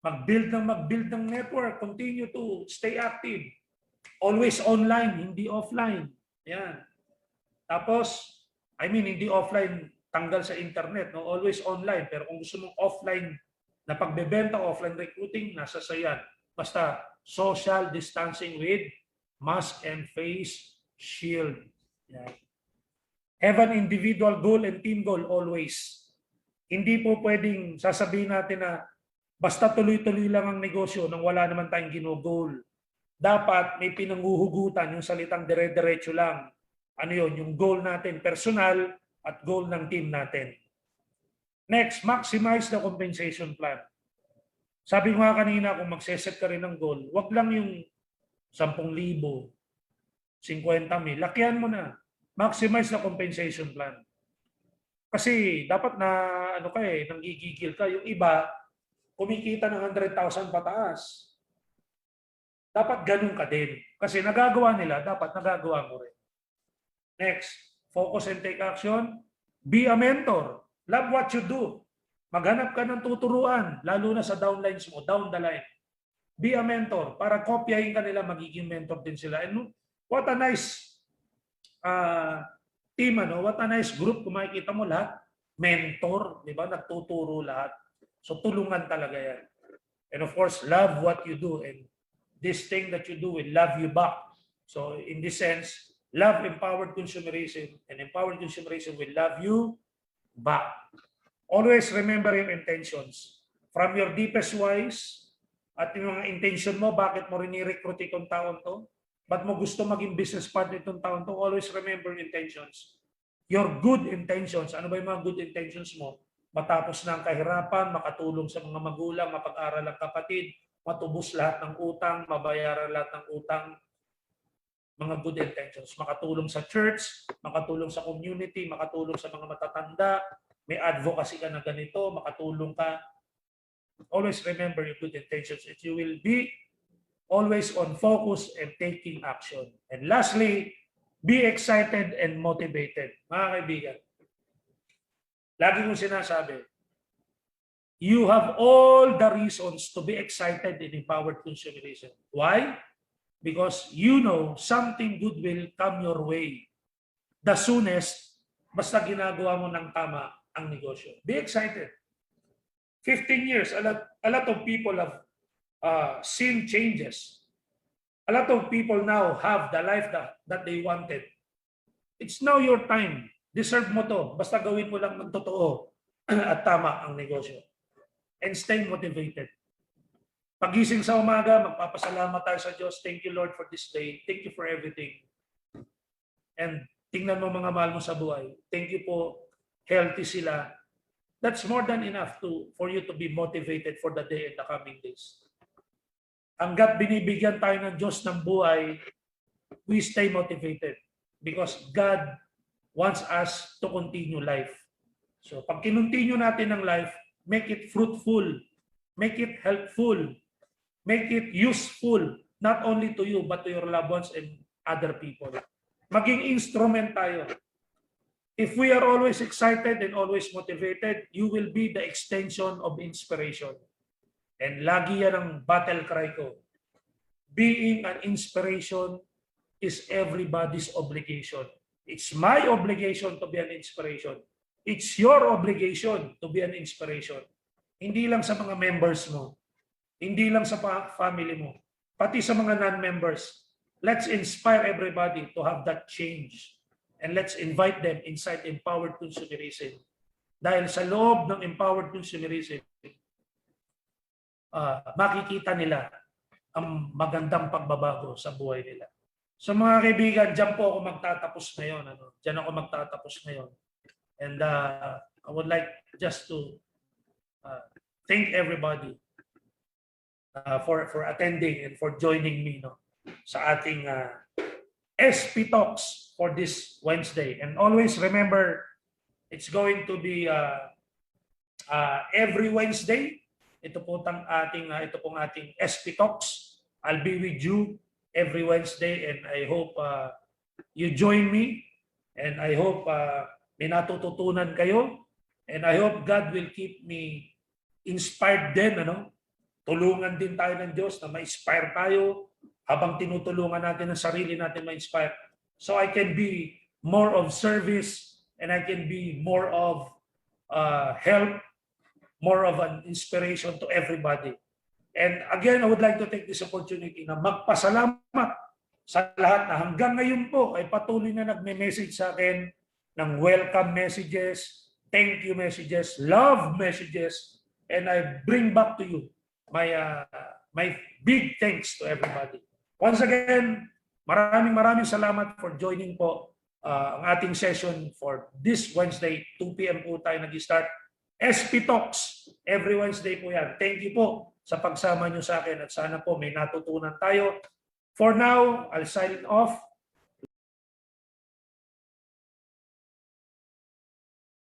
Mag-build ng network. Continue to stay active. Always online, hindi offline. Yan. Tapos, hindi offline tanggal sa internet. No? Always online. Pero kung gusto mong offline na pagbebenta, offline recruiting, nasa sayan. Basta social distancing with mask and face shield. Yan. Have an individual goal and team goal always. Hindi po pwedeng sasabihin natin na basta tuloy-tuloy lang ang negosyo nang wala naman tayong ginugol. Dapat may pinanghuhugutan yung salitang dire-diretso lang. Ano yun? Yung goal natin personal at goal ng team natin. Next, maximize the compensation plan. Sabi ko nga kanina, kung magseset ka rin ng goal, wag lang yung 10,000, 50,000. Lakihan mo na. Maximize the compensation plan. Kasi dapat na nanggigigil ka. Yung iba, kumikita ng 100,000 pataas. Dapat ganun ka din. Kasi nagagawa nila, dapat nagagawa mo rin. Next, focus and take action. Be a mentor. Love what you do. Maghanap ka ng tuturuan, lalo na sa downlines mo, down the line. Be a mentor. Para kopyahin ka nila, magiging mentor din sila. And what a nice team, what a nice group. Kung makikita mo lahat, mentor, di ba? Nagtuturo lahat. So tulungan talaga yan. And of course, love what you do. And this thing that you do will love you back. So in this sense, love empowered consumerism, and empowered consumerism will love you back. Always remember your intentions. From your deepest wise, at yung mga intention mo, bakit mo rini-recruit itong taon to? Ba't mo gusto maging business partner itong taon to? Always remember intentions. Your good intentions. Ano ba yung mga good intentions mo? Matapos na ang kahirapan, makatulong sa mga magulang, mapag-aral ang kapatid, matubos lahat ng utang, mabayaran lahat ng utang. Mga good intentions. Makatulong sa church, makatulong sa community, makatulong sa mga matatanda, may advocacy ka na ganito, makatulong ka. Always remember your good intentions. You will be always on focus and taking action. And lastly, be excited and motivated. Mga kaibigan, lagi kong sinasabi, you have all the reasons to be excited in empowered consumerism. Why? Because you know something good will come your way. The soonest, basta ginagawa mo ng tama ang negosyo. Be excited. 15 years, a lot of people have seen changes. A lot of people now have the life that they wanted. It's now your time. Deserve mo to. Basta gawin mo lang ng totoo at tama ang negosyo. And stay motivated. Pagising sa umaga, magpapasalamat tayo sa Diyos. Thank you, Lord, for this day. Thank you for everything. And tingnan mo mga mahal mo sa buhay. Thank you po. Healthy sila. That's more than enough for you to be motivated for the day and the coming days. Hanggat binibigyan tayo ng Diyos ng buhay, we stay motivated because God wants us to continue life. So pag kinontinue natin ang life, make it fruitful, make it helpful, make it useful, not only to you, but to your loved ones and other people. Maging instrument tayo. If we are always excited and always motivated, you will be the extension of inspiration. And lagi yan ang battle cry ko. Being an inspiration is everybody's obligation. It's my obligation to be an inspiration. It's your obligation to be an inspiration. Hindi lang sa mga members mo. Hindi lang sa family mo. Pati sa mga non-members. Let's inspire everybody to have that change. And let's invite them inside empowered consumerism. Dahil sa loob ng empowered consumerism, makikita nila ang magandang pagbabago sa buhay nila. So mga kaibigan, dyan po ako magtatapos ngayon. Dyan ako magtatapos ngayon. And I would like just to thank everybody for attending and for joining me sa ating SP Talks for this Wednesday. And always remember, it's going to be every Wednesday. Ito pong ating SP Talks. I'll be with you every Wednesday, and I hope you join me, and I hope may natututunan kayo, and I hope God will keep me inspired din, tulungan din tayo ng Diyos na ma-inspire tayo habang tinutulungan natin ang sarili natin ma-inspire. So I can be more of service, and I can be more of help, more of an inspiration to everybody. And again, I would like to take this opportunity na magpasalamat sa lahat na hanggang ngayon po ay patuloy na nagme-message sa akin ng welcome messages, thank you messages, love messages, and I bring back to you my big thanks to everybody. Once again, maraming salamat for joining po ang ating session for this Wednesday, 2 p.m. po tayo nag-start. SP Talks, every Wednesday po yan. Thank you po sa pagsama nyo sa akin at sana po may natutunan tayo. For now, I'll sign off.